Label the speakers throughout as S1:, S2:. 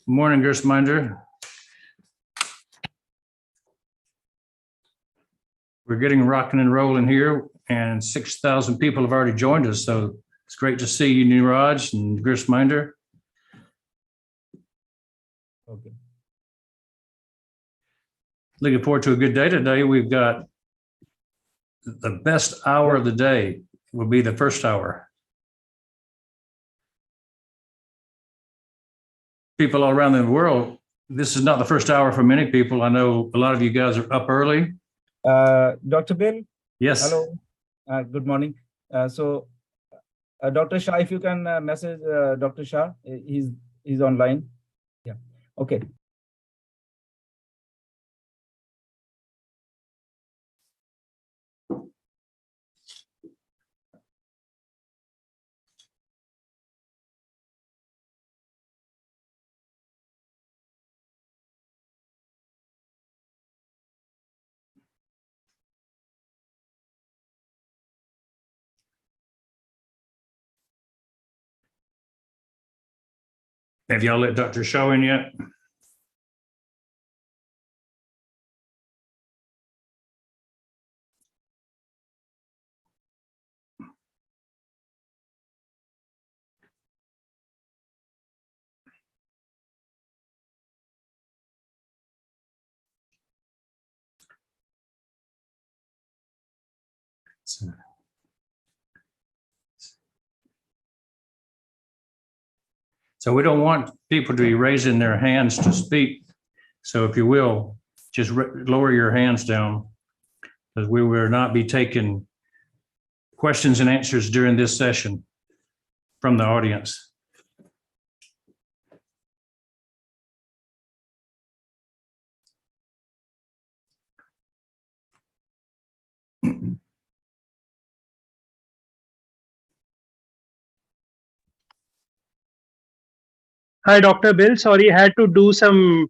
S1: Morning, Gerstminder. We're getting rocking and rolling here, and 6,000 people have already joined us. So it's great to see you, Niraj and Gerstminder.
S2: Okay.
S1: Looking forward to a good day today. We've got the best hour of the day will be the first hour. People all around the world, this is not the first hour for many people. I know a lot of you guys are up early.
S2: Dr. Bill?
S1: Yes.
S2: Hello. Good morning. Dr. Shah, if you can message Dr. Shah, he's online. Yeah. Okay.
S1: Have y'all let Dr. Shah in yet? So we don't want people to be raising their hands to speak. So if you will, just lower your hands down, because we will not be taking questions and answers during this session from the audience.
S3: Hi, Dr. Bill. Sorry, I had to do some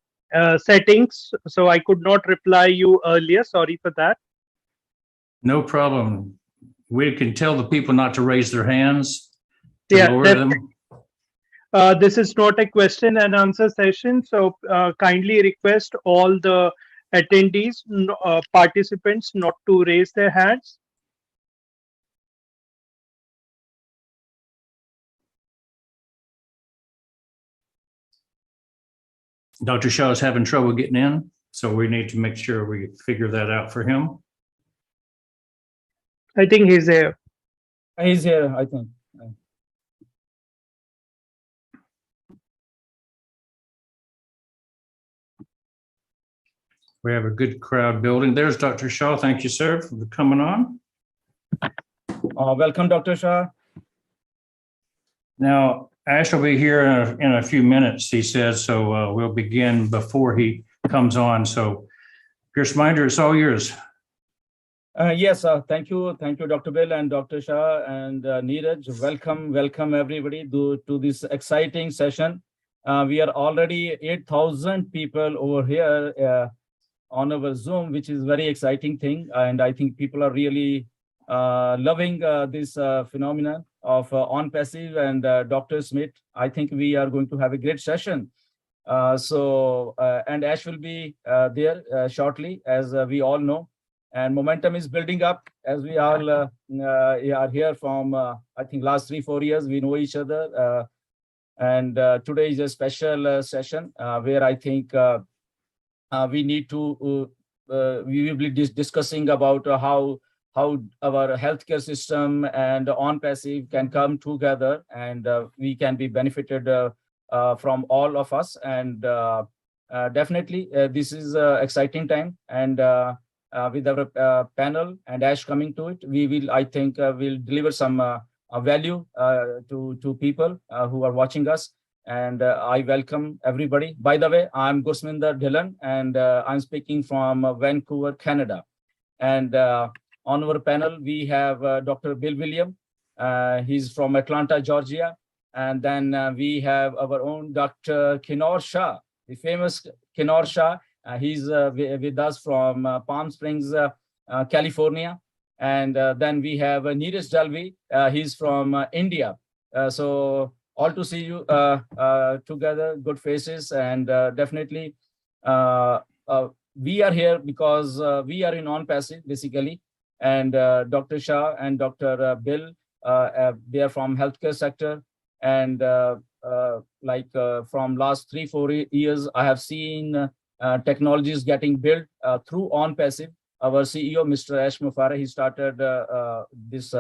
S3: settings, so I could not reply you earlier. Sorry for that.
S1: No problem. We can tell the people not to raise their hands, to
S3: Yeah,
S1: lower them.
S3: This is not a question and answer session, so kindly request all the attendees, participants not to raise their hands.
S1: Dr. Shah is having trouble getting in, so we need to make sure we figure that out for him.
S3: I think he's there.
S2: He's here, I think.
S1: We have a good crowd building. There's Dr. Shah. Thank you, sir, for coming on.
S2: Welcome, Dr. Shah.
S1: Now, Ash will be here in a few minutes, he says, so we'll begin before he comes on. So, Gerstminder, it's all yours.
S2: Yes, thank you, Dr. Bill and Dr. Shah and Neeraj. Welcome everybody to this exciting session. We are already 8,000 people over here on our Zoom, which is very exciting thing, and I think people are really loving this phenomenon of ONPASSIVE and Dr. Smith. I think we are going to have a great session. And Ash will be there shortly, as we all know. And momentum is building up as we all are here from, I think, last 3-4 years. We know each other. And today is a special session where I think we need to, we will be discussing about how our healthcare system and ONPASSIVE can come together, and we can be benefited from all of us. And definitely, this is an exciting time. And with our panel and Ash coming to it, we will, I think, will deliver some value to people who are watching us. And I welcome everybody. By the way, I'm Gurshminder Dhillon, and I'm speaking from Vancouver, Canada. And on our panel, we have Dr. Bill Williams. He's from Atlanta, Georgia. And then we have our own Dr. Kianor Shah, the famous Kianor Shah. He's with us from Palm Springs, California. And then we have Neeraj Dalvi. He's from India. So all to see you together, good faces, and definitely we are here because we are in ONPASSIVE basically, and Dr. Shah and Dr. Bill, they are from healthcare sector, and from last 3-4 years, I have seen technologies getting built through ONPASSIVE. Our CEO, Mr. Mufareh, he started this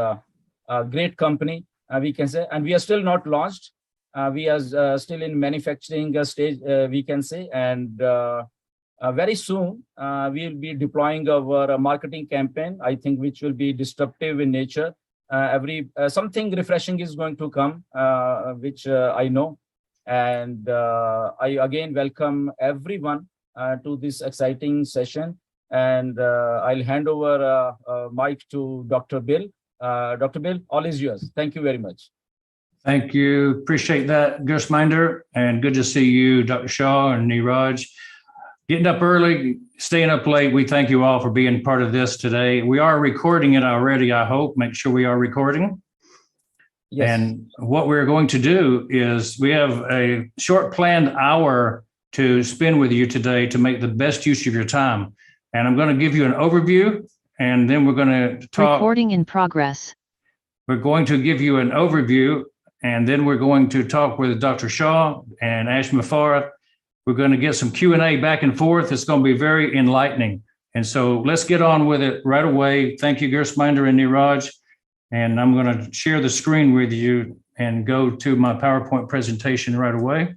S2: great company, we can say, and we are still not launched. We are still in manufacturing stage, we can say, and very soon we will be deploying our marketing campaign, I think, which will be disruptive in nature. Something refreshing is going to come, which I know, and I again welcome everyone to this exciting session. And I'll hand over mic to Dr. Bill. Dr. Bill, all is yours. Thank you very much.
S1: Thank you. Appreciate that, Gurusminder, and good to see you, Dr. Shah and Niraj. Getting up early, staying up late, we thank you all for being part of this today. We are recording it already, I hope. Make sure we are recording. Yes. And what we're going to do is we have a short planned hour to spend with you today to make the best use of your time. And I'm going to give you an overview, and then we're going to talk.
S4: Recording in progress.
S1: We're going to give you an overview, and then we're going to talk with Dr. Shah and Mufareh. We're going to get some Q&A back and forth. It's going to be very enlightening. And so let's get on with it right away. Thank you, Gurusminder and Niraj. And I'm going to share the screen with you and go to my PowerPoint presentation right away.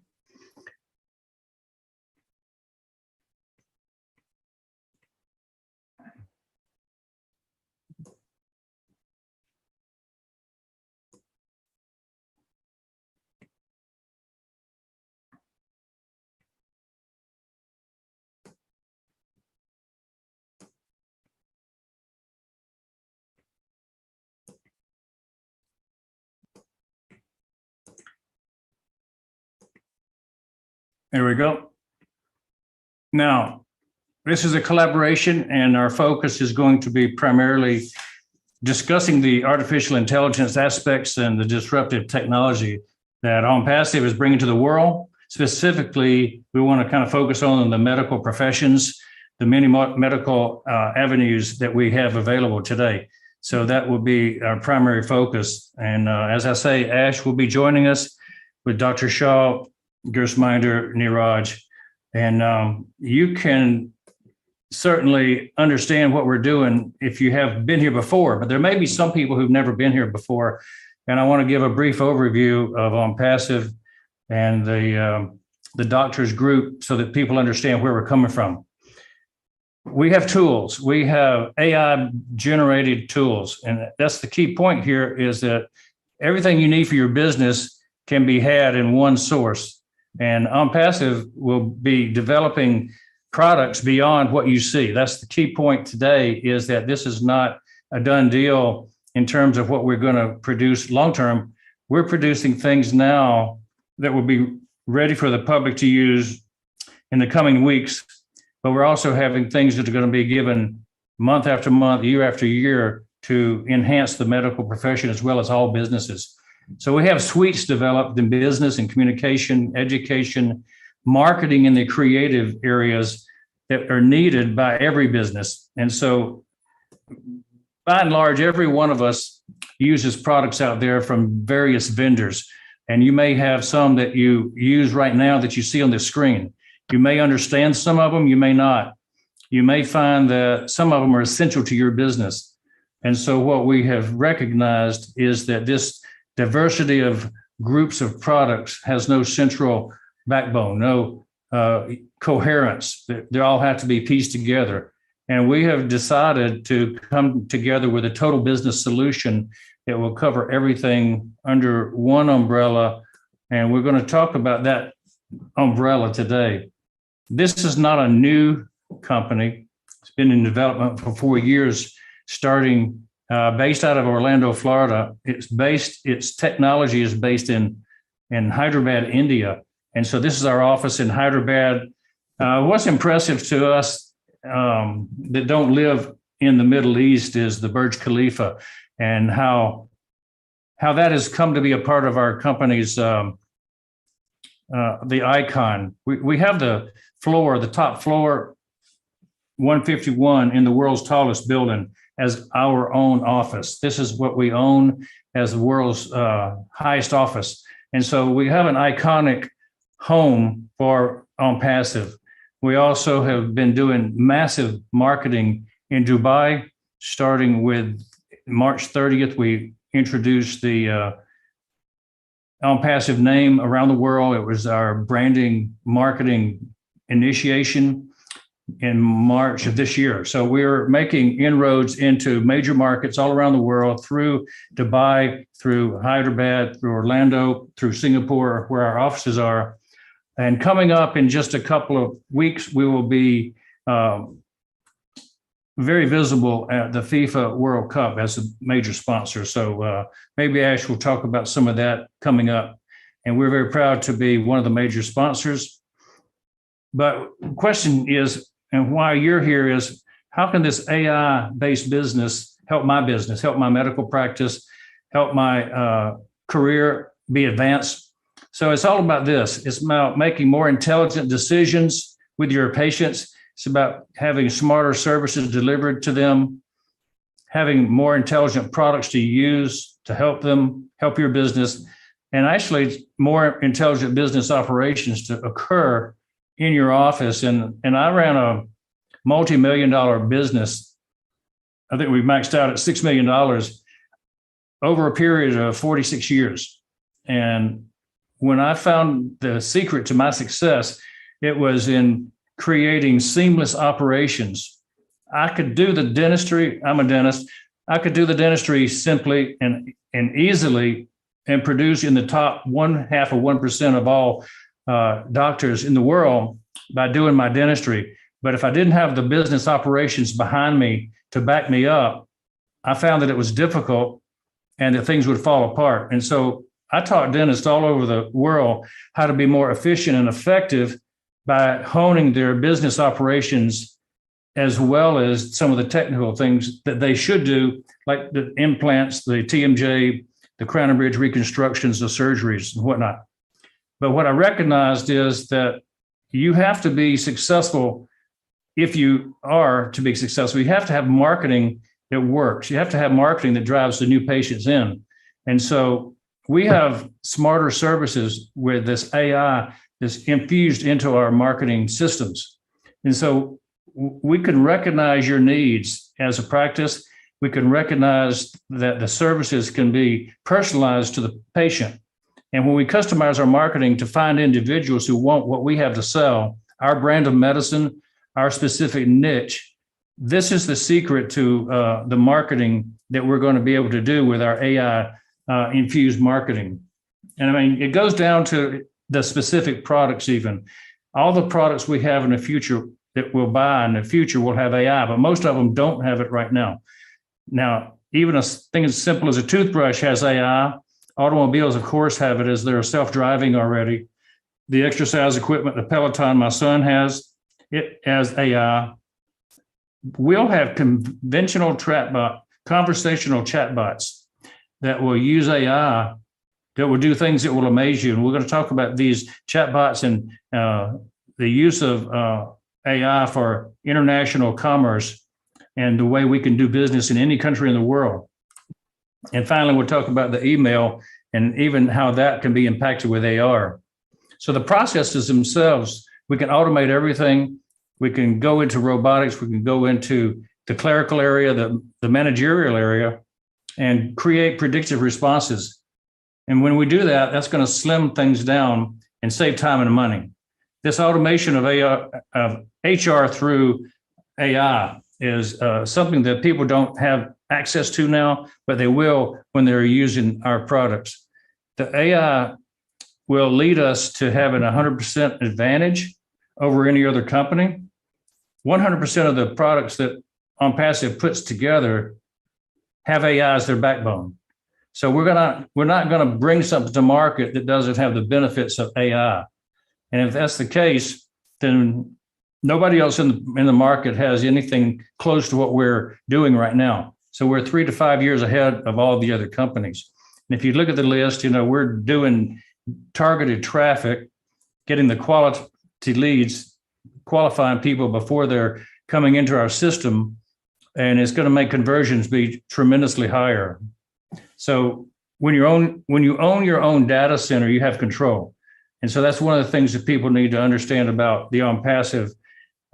S1: There we go. Now, this is a collaboration, and our focus is going to be primarily discussing the artificial intelligence aspects and the disruptive technology that ONPASSIVE is bringing to the world. Specifically, we want to kind of focus on the medical professions, the many medical avenues that we have available today. So that will be our primary focus. And as I say, Ash will be joining us with Dr. Shah, Gurusminder, Niraj, and you can certainly understand what we're doing if you have been here before, but there may be some people who've never been here before, and I want to give a brief overview of ONPASSIVE and the doctors group so that people understand where we're coming from. We have tools. We have AI-generated tools, and that's the key point here, is that everything you need for your business can be had in one source. And ONPASSIVE will be developing products beyond what you see. That's the key point today, is that this is not a done deal in terms of what we're going to produce long-term. We're producing things now that will be ready for the public to use in the coming weeks, but we're also having things that are going to be given month after month, year after year, to enhance the medical profession as well as all businesses. So we have suites developed in business and communication, education, marketing, and the creative areas that are needed by every business. And so by and large, every one of us uses products out there from various vendors. And you may have some that you use right now that you see on the screen. You may understand some of them, you may not. You may find that some of them are essential to your business. And so what we have recognized is that this diversity of groups of products has no central backbone, no coherence. They all have to be pieced together. And we have decided to come together with a total business solution that will cover everything under one umbrella. And we're going to talk about that umbrella today. This is not a new company. It's been in development for 4 years, starting based out of Orlando, Florida. Its technology is based in Hyderabad, India. And so this is our office in Hyderabad. What's impressive to us that don't live in the Middle East is the Burj Khalifa, and how that has come to be a part of our company's the icon. We have the top floor, 151 in the world's tallest building as our own office. This is what we own as the world's highest office. And so we have an iconic home for ONPASSIVE. We also have been doing massive marketing in Dubai, starting with March 30th. We introduced the ONPASSIVE name around the world. It was our branding marketing initiation in March of this year. So we're making inroads into major markets all around the world, through Dubai, through Hyderabad, through Orlando, through Singapore, where our offices are. And coming up in just a couple of weeks, we will be very visible at the FIFA World Cup as a major sponsor. So maybe Ash will talk about some of that coming up. And we're very proud to be one of the major sponsors. But the question is, and why you're here, is how can this AI-based business help my business, help my medical practice, help my career be advanced? So it's all about this. It's about making more intelligent decisions with your patients. It's about having smarter services delivered to them, having more intelligent products to use to help them, help your business, and actually more intelligent business operations to occur in your office. And I ran a multi-million-dollar business. I think we maxed out at $6 million over a period of 46 years. And when I found the secret to my success, it was in creating seamless operations. I could do the dentistry. I'm a dentist. I could do the dentistry simply and easily and produce in the top 0.5% of all doctors in the world by doing my dentistry. But if I didn't have the business operations behind me to back me up, I found that it was difficult and that things would fall apart. And so I taught dentists all over the world how to be more efficient and effective by honing their business operations, as well as some of the technical things that they should do, like the implants, the TMJ, the crown and bridge reconstructions, the surgeries and whatnot. But what I recognized is that you have to be successful. If you are to be successful, you have to have marketing that works. You have to have marketing that drives the new patients in. And so we have smarter services with this AI that's infused into our marketing systems. And so we can recognize your needs as a practice. We can recognize that the services can be personalized to the patient. And when we customize our marketing to find individuals who want what we have to sell, our brand of medicine, our specific niche, this is the secret to the marketing that we're going to be able to do with our AI infused marketing. And I mean, it goes down to the specific products even. All the products we have in the future that we'll buy in the future will have AI, but most of them don't have it right now. Now, even a thing as simple as a toothbrush has AI. Automobiles, of course, have it as they're self-driving already. The exercise equipment, the Peloton my son has, it has AI. We'll have conventional conversational chatbots that will use AI, that will do things that will amaze you. And we're going to talk about these chatbots and the use of AI for international commerce and the way we can do business in any country in the world. And finally, we'll talk about the email and even how that can be impacted with AR. So the processes themselves, we can automate everything. We can go into robotics. We can go into the clerical area, the managerial area, and create predictive responses. And when we do that, that's going to slim things down and save time and money. This automation of HR through AI is something that people don't have access to now, but they will when they're using our products. The AI will lead us to having 100% advantage over any other company. 100% of the products that ONPASSIVE puts together have AI as their backbone. So we're not going to bring something to market that doesn't have the benefits of AI. And if that's the case, then nobody else in the market has anything close to what we're doing right now. So we're 3 to 5 years ahead of all the other companies. And if you look at the list, we're doing targeted traffic getting the quality leads, qualifying people before they're coming into our system, and it's going to make conversions be tremendously higher. So when you own your own data center, you have control. And so that's one of the things that people need to understand about the ONPASSIVE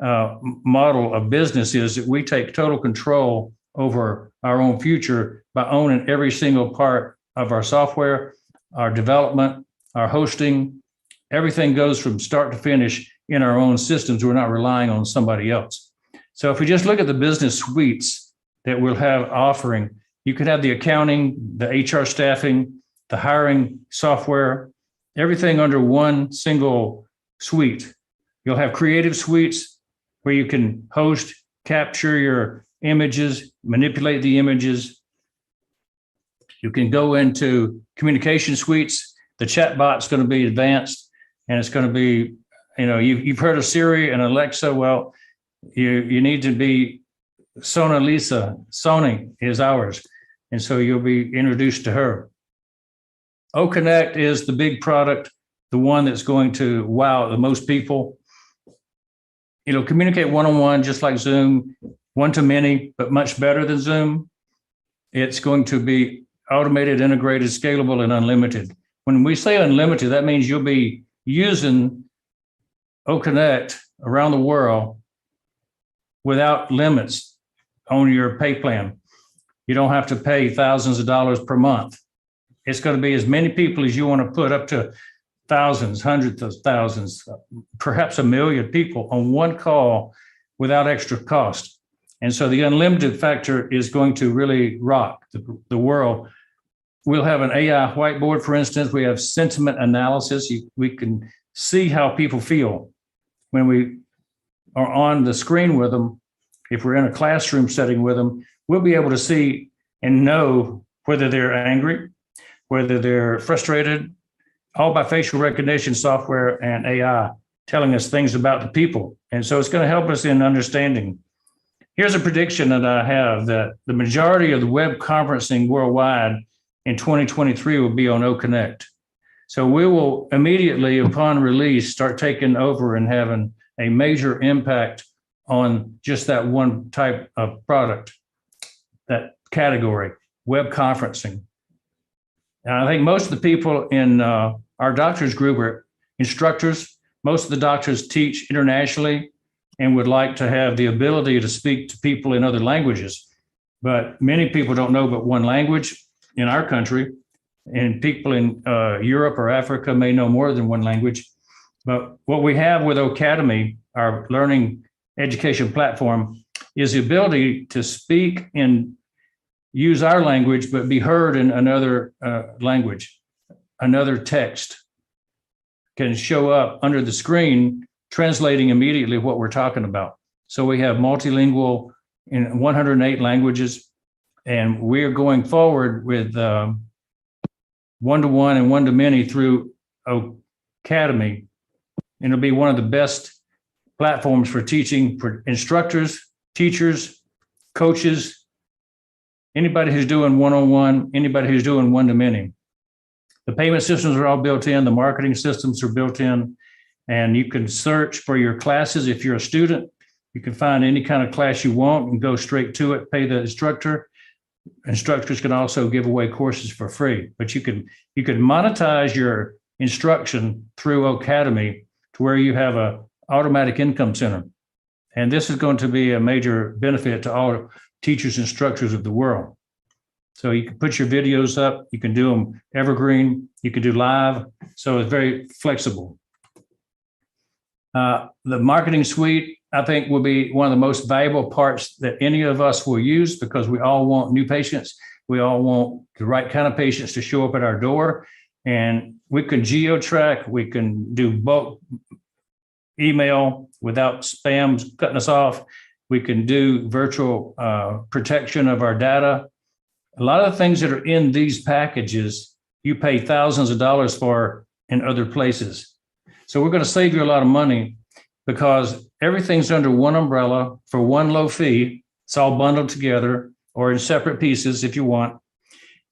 S1: model of business is that we take total control over our own future by owning every single part of our software, our development, our hosting. Everything goes from start to finish in our own systems. We're not relying on somebody else. So if we just look at the business suites that we'll have offering, you could have the accounting, the HR staffing, the hiring software, everything under one single suite. You'll have creative suites where you can host, capture your images, manipulate the images. You can go into communication suites. The chat bot's going to be advanced, and it's going to be, you've heard of Siri and Alexa. Well, you need to be Sona Lisa. Sony is ours. And so you'll be introduced to her. OConnect is the big product, the one that's going to wow the most people. It'll communicate one-on-one, just like Zoom, one-to-many, but much better than Zoom. It's going to be automated, integrated, scalable, and unlimited. When we say unlimited, that means you'll be using OConnect around the world without limits on your pay plan. You don't have to pay thousands of dollars per month. It's going to be as many people as you want to put, up to thousands, hundreds of thousands, perhaps 1 million people on one call without extra cost. And so the unlimited factor is going to really rock the world. We'll have an AI whiteboard, for instance. We have sentiment analysis. We can see how people feel when we are on the screen with them. If we're in a classroom setting with them, we'll be able to see and know whether they're angry, whether they're frustrated, all by facial recognition software and AI telling us things about the people. And so it's going to help us in understanding. Here's a prediction that I have, that the majority of the web conferencing worldwide in 2023 will be on OConnect. So we will immediately, upon release, start taking over and having a major impact on just that one type of product, that category, web conferencing. And I think most of the people in our doctors group are instructors. Most of the doctors teach internationally and would like to have the ability to speak to people in other languages. But many people don't know but one language in our country, and people in Europe or Africa may know more than one language. But what we have with Academy, our learning education platform, is the ability to speak and use our language, but be heard in another language. Another text can show up under the screen, translating immediately what we're talking about. So we have multilingual in 108 languages, and we're going forward with one-to-one and one-to-many through Academy. And it'll be one of the best platforms for teaching for instructors, teachers, coaches, anybody who's doing one-on-one, anybody who's doing one-to-many. The payment systems are all built in, the marketing systems are built in, and you can search for your classes. If you're a student, you can find any kind of class you want and go straight to it, pay the instructor. Instructors can also give away courses for free, but you can monetize your instruction through Academy to where you have a automatic income center. And this is going to be a major benefit to all teachers and instructors of the world. So you can put your videos up, you can do them evergreen, you can do live. So it's very flexible. The marketing suite, I think, will be one of the most valuable parts that any of us will use, because we all want new patients. We all want the right kind of patients to show up at our door. And we can geo-track, we can do bulk email without spam cutting us off. We can do virtual protection of our data. A lot of the things that are in these packages, you pay thousands of dollars for in other places. So we're going to save you a lot of money, because everything's under one umbrella for one low fee. It's all bundled together or in separate pieces if you want.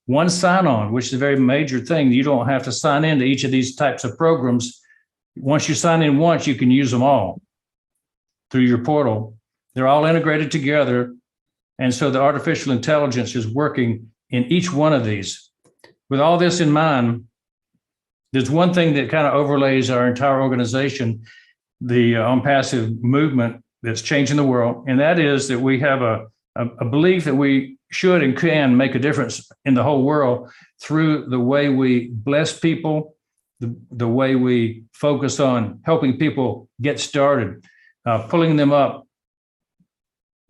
S1: One sign-on, which is a very major thing. You don't have to sign into each of these types of programs. Once you sign in once, you can use them all through your portal. They're all integrated together. And so the artificial intelligence is working in each one of these. With all this in mind, there's one thing that kind of overlays our entire organization, the ONPASSIVE movement that's changing the world. And that is that we have a belief that we should and can make a difference in the whole world through the way we bless people, the way we focus on helping people get started, pulling them up.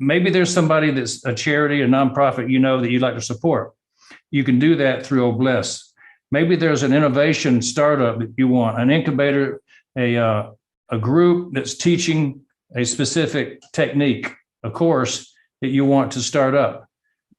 S1: Maybe there's somebody that's a charity, a nonprofit, you know, that you'd like to support. You can do that through OBLESS. Maybe there's an innovation startup that you want, an incubator, a group that's teaching a specific technique, a course that you want to start up.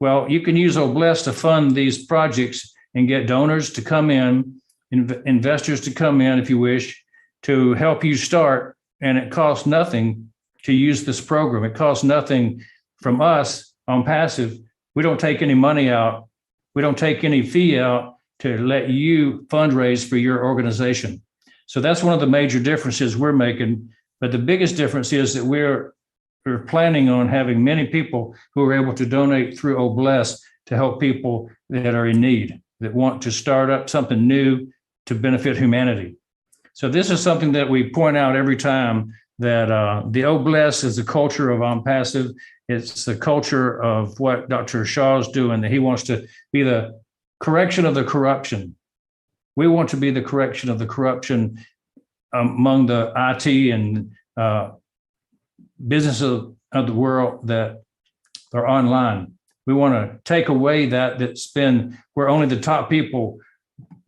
S1: Well, you can use OBLESS to fund these projects and get donors to come in, investors to come in, if you wish, to help you start. And it costs nothing to use this program. It costs nothing from us ONPASSIVE. We don't take any money out. We don't take any fee out to let you fundraise for your organization. So that's one of the major differences we're making. But the biggest difference is that we're planning on having many people who are able to donate through OBLESS to help people that are in need, that want to start up something new to benefit humanity. So this is something that we point out every time, that the OBLESS is the culture of ONPASSIVE. It's the culture of what Dr. Shah is doing, that he wants to be the correction of the corruption. We want to be the correction of the corruption among the IT and businesses of the world that are online. We want to take away that's been where only the top people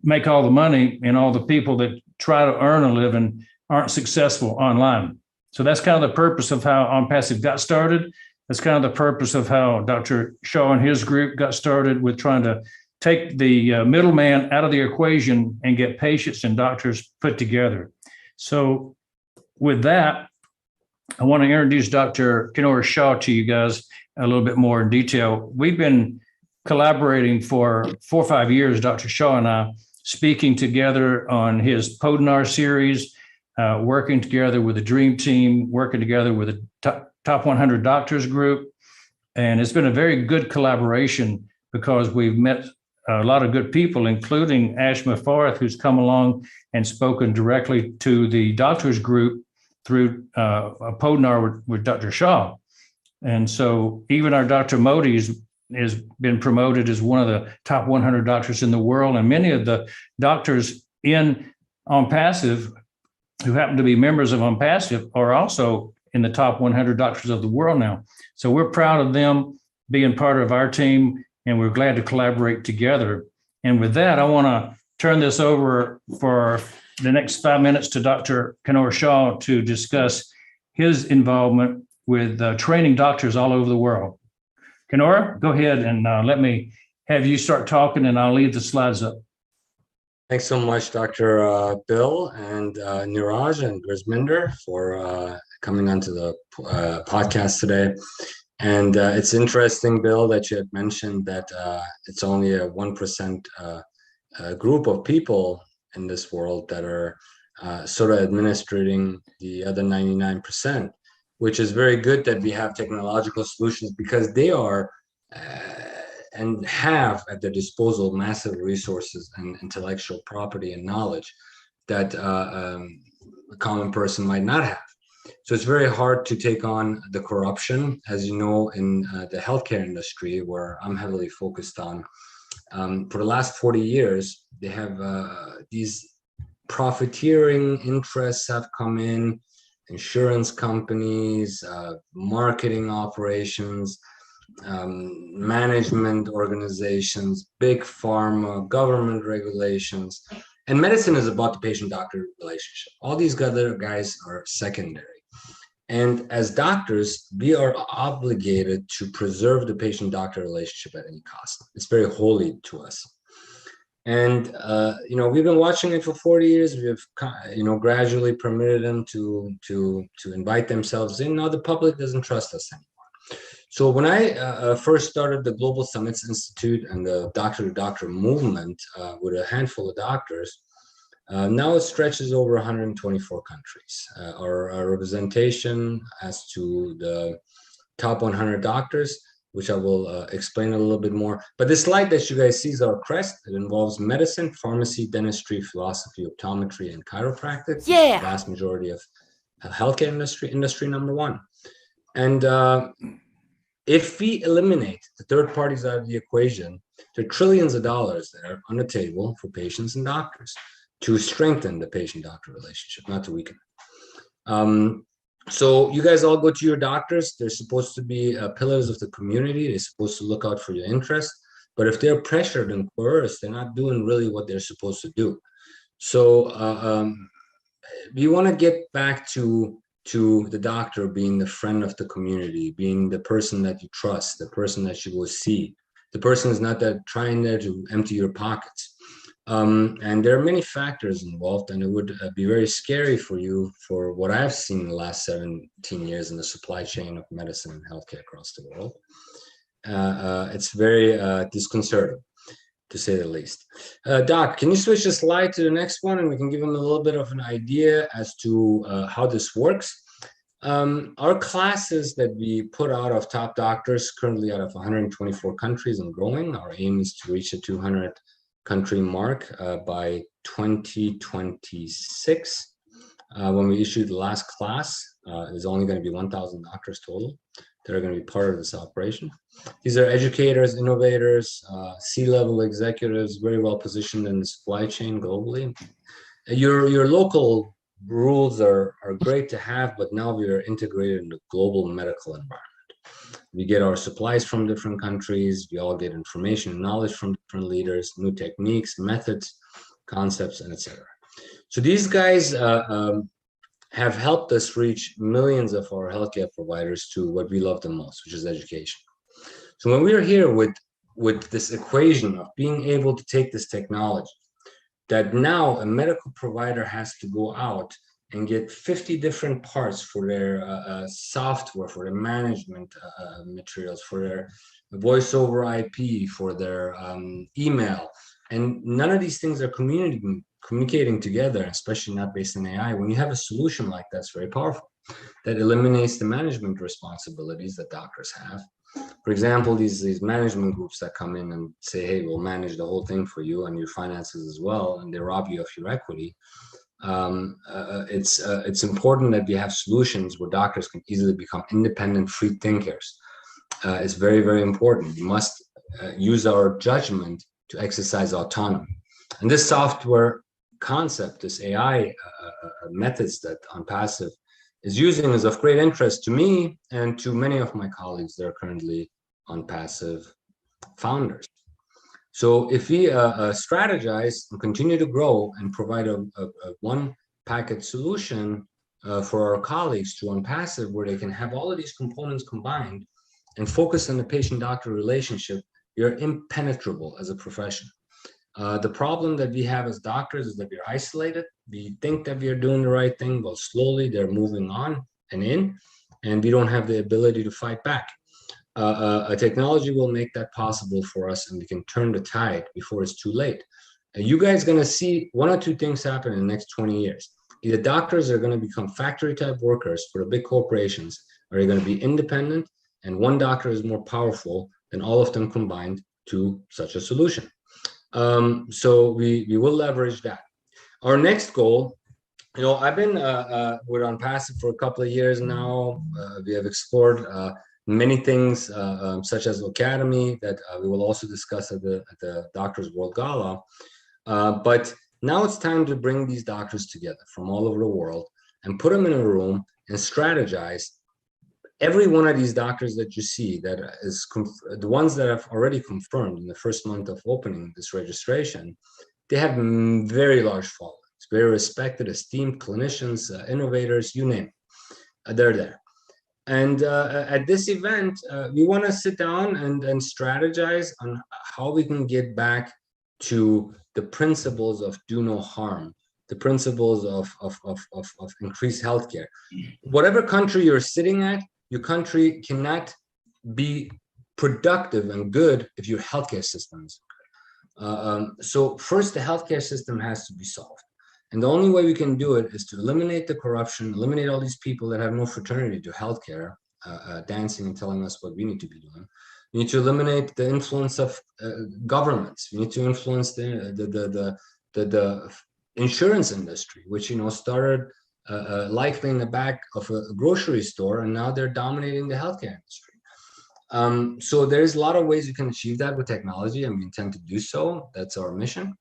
S1: make all the money, and all the people that try to earn a living aren't successful online. So that's kind of the purpose of how ONPASSIVE got started. That's kind of the purpose of how Dr. Shah and his group got started, with trying to take the middleman out of the equation and get patients and doctors put together. So with that, I want to introduce Dr. Kianor Shah to you guys a little bit more in detail. We've been collaborating for 4 or 5 years, Dr. Shah and I, speaking together on his Podinar series, working together with the Dream Team, working together with the Top 100 Doctors Group. And it's been a very good collaboration because we've met a lot of good people, including Mufareh, who's come along and spoken directly to the Doctors Group through a Podinar with Dr. Shah. And so even our Dr. Modi has been promoted as one of the top 100 doctors in the world. And many of the doctors in ONPASSIVE who happen to be members of ONPASSIVE are also in the top 100 doctors of the world now. So we're proud of them being part of our team, and we're glad to collaborate together. And with that, I want to turn this over for the next 5 minutes to Dr. Kianor Shah to discuss his involvement with training doctors all over the world. Kianor, go ahead and let me have you start talking, and I'll leave the slides up.
S4: Thanks so much, Dr. Bill and Niraj and Grisminder for coming onto the podcast today. And it's interesting, Bill, that you had mentioned that it's only a 1% group of people in this world that are sort of administrating the other 99%, which is very good that we have technological solutions, because they are and have at their disposal massive resources and intellectual property and knowledge that a common person might not have. So it's very hard to take on the corruption, as you know, in the healthcare industry, where I'm heavily focused on. For the last 40 years, they have these profiteering interests have come in, insurance companies, marketing operations, management organizations, big pharma, government regulations, and medicine is about the patient-doctor relationship. All these other guys are secondary. And as doctors, we are obligated to preserve the patient-doctor relationship at any cost. It's very holy to us. And, we've been watching it for 40 years. We've, gradually permitted them to invite themselves in. Now the public doesn't trust us anymore. So when I first started the Global Summits Institute and the doctor-to-doctor movement with a handful of doctors, Now it stretches over 124 countries. Our representation as to the top 100 doctors, which I will explain a little bit more. But this slide that you guys see is our crest. It involves medicine, pharmacy, dentistry, philosophy, optometry, and chiropractic. Yeah. The vast majority of healthcare industry number one. And if we eliminate the third parties out of the equation, there are trillions of dollars that are on the table for patients and doctors to strengthen the patient-doctor relationship, not to weaken it. So you guys all go to your doctors. They're supposed to be pillars of the community. They're supposed to look out for your interests. But if they're pressured and coerced, they're not doing really what they're supposed to do. So we want to get back to the doctor being the friend of the community, being the person that you trust, the person that you will see. The person is not that trying there to empty your pockets. And there are many factors involved, and it would be very scary for you for what I've seen in the last 17 years in the supply chain of medicine and healthcare across the world. It's very disconcerting, to say the least. Doc, can you switch the slide to the next one, and we can give them a little bit of an idea as to how this works. Our classes that we put out of top doctors, currently out of 124 countries and growing. Our aim is to reach a 200 country mark by 2026. When we issue the last class, there's only going to be 1,000 doctors total that are going to be part of this operation. These are educators, innovators, C-level executives, very well positioned in the supply chain globally. Your local rules are great to have, but now we are integrated in the global medical environment. We get our supplies from different countries. We all get information and knowledge from different leaders, new techniques, methods, concepts, and etc. So these guys have helped us reach millions of our healthcare providers to what we love the most, which is education. So when we're here with this equation of being able to take this technology, that now a medical provider has to go out and get 50 different parts for their software, for their management materials, for their voice over IP, for their email. And none of these things are communicating together, especially not based on AI. When you have a solution like that, it's very powerful. That eliminates the management responsibilities that doctors have. For example, these management groups that come in and say, hey, we'll manage the whole thing for you and your finances as well, and they rob you of your equity. It's important that we have solutions where doctors can easily become independent, free thinkers. It's very, very important. We must use our judgment to exercise autonomy. And this software concept, this AI methods that ONPASSIVE is using is of great interest to me and to many of my colleagues that are currently ONPASSIVE founders. So if we strategize and continue to grow and provide a one package solution for our colleagues to ONPASSIVE, where they can have all of these components combined and focus on the patient-doctor relationship, you're impenetrable as a profession. The problem that we have as doctors is that we're isolated. We think that we are doing the right thing, but slowly they're moving on and in, and we don't have the ability to fight back. A technology will make that possible for us, and we can turn the tide before it's too late. You guys are going to see one or two things happen in the next 20 years. Either doctors are going to become factory-type workers for the big corporations, or they're going to be independent, and one doctor is more powerful than all of them combined to such a solution. So we will leverage that. Our next goal, I've been with ONPASSIVE for a couple of years now. We have explored many things, such as Academy, that we will also discuss at the Doctors World Gala. But now it's time to bring these doctors together from all over the world and put them in a room and strategize. Every one of these doctors that you see, that is the ones that have already confirmed in the first month of opening this registration, they have very large followings, very respected, esteemed clinicians, innovators, you name it. They're there. And at this event, we want to sit down and strategize on how we can get back to the principles of do no harm, the principles of increased healthcare. Whatever country you're sitting at, your country cannot be productive and good if your healthcare system is good. So first, the healthcare system has to be solved. And the only way we can do it is to eliminate the corruption, eliminate all these people that have no fraternity to healthcare, dancing and telling us what we need to be doing. We need to eliminate the influence of governments. We need to influence the insurance industry, which started likely in the back of a grocery store, and now they're dominating the healthcare industry. So there's a lot of ways you can achieve that with technology, and we intend to do so. That's our mission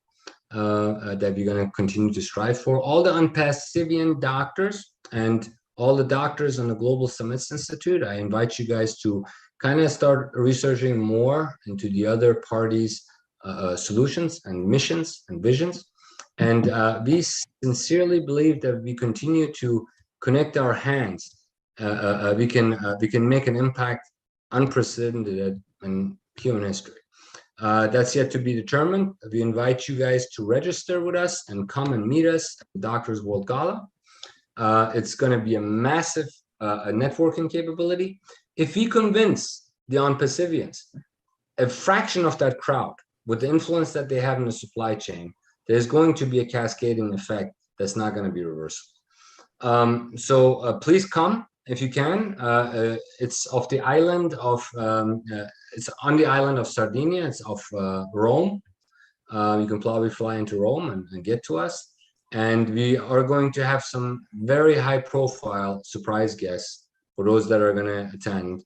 S4: that we're going to continue to strive for. All the ONPASSIVE doctors and all the doctors on the Global Summits Institute, I invite you guys to kind of start researching more into the other parties' solutions and missions and visions. And we sincerely believe that we continue to connect our hands. We can make an impact unprecedented in human history. That's yet to be determined. We invite you guys to register with us and come and meet us at the Doctors World Gala. It's going to be a massive networking capability. If we convince the ONPASSIVians, a fraction of that crowd, with the influence that they have in the supply chain, there's going to be a cascading effect that's not going to be reversible. So please come if you can. It's off the island of, it's on the island of Sardinia. It's off Rome. You can probably fly into Rome and get to us. And we are going to have some very high profile surprise guests for those that are going to attend.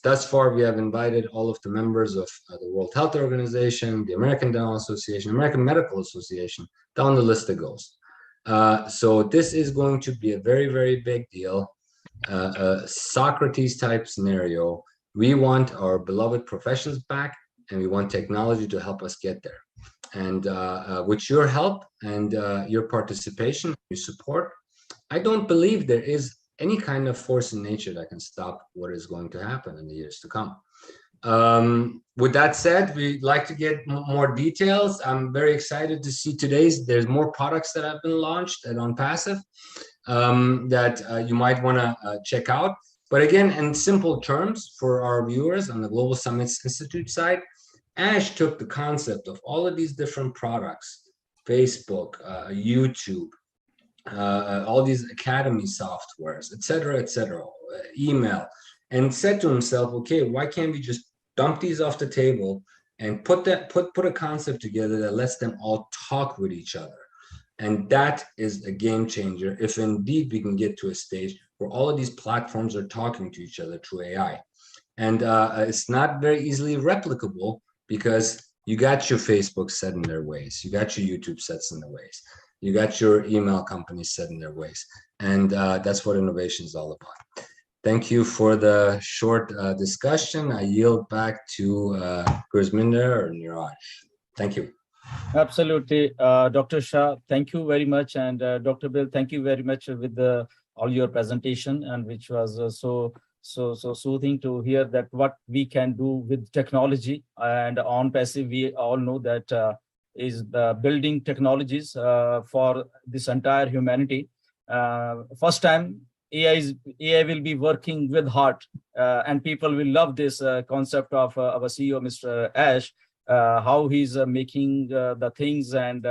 S4: Thus far, we have invited all of the members of the World Health Organization, the American Dental Association, American Medical Association, down the list it goes. So this is going to be a very, very big deal, Socrates type scenario. We want our beloved professions back, and we want technology to help us get there. And with your help and your participation, your support, I don't believe there is any kind of force in nature that can stop what is going to happen in the years to come. With that said, we'd like to get more details. I'm very excited to see there's more products that have been launched at ONPASSIVE that you might want to check out. But again, in simple terms for our viewers on the Global Summits Institute side, Ash took the concept of all of these different products, Facebook, YouTube, all these academy softwares, et cetera, email, and said to himself, okay, why can't we just dump these off the table and put a concept together that lets them all talk with each other? And that is a game changer if indeed we can get to a stage where all of these platforms are talking to each other through AI. And it's not very easily replicable because you got your Facebook set in their ways, you got your YouTube sets in their ways, you got your email companies set in their ways. And that's what innovation is all about. Thank you for the short discussion. I yield back to Gurminder or Niraj. Thank you.
S2: Absolutely. Dr. Shah, thank you very much. And Dr. Bill, thank you very much with all your presentation, and which was so soothing to hear that what we can do with technology. And ONPASSIVE, we all know that is building technologies for this entire humanity. First time AI will be working with heart, and people will love this concept of our CEO, Mr. Ash, how he's making the things. And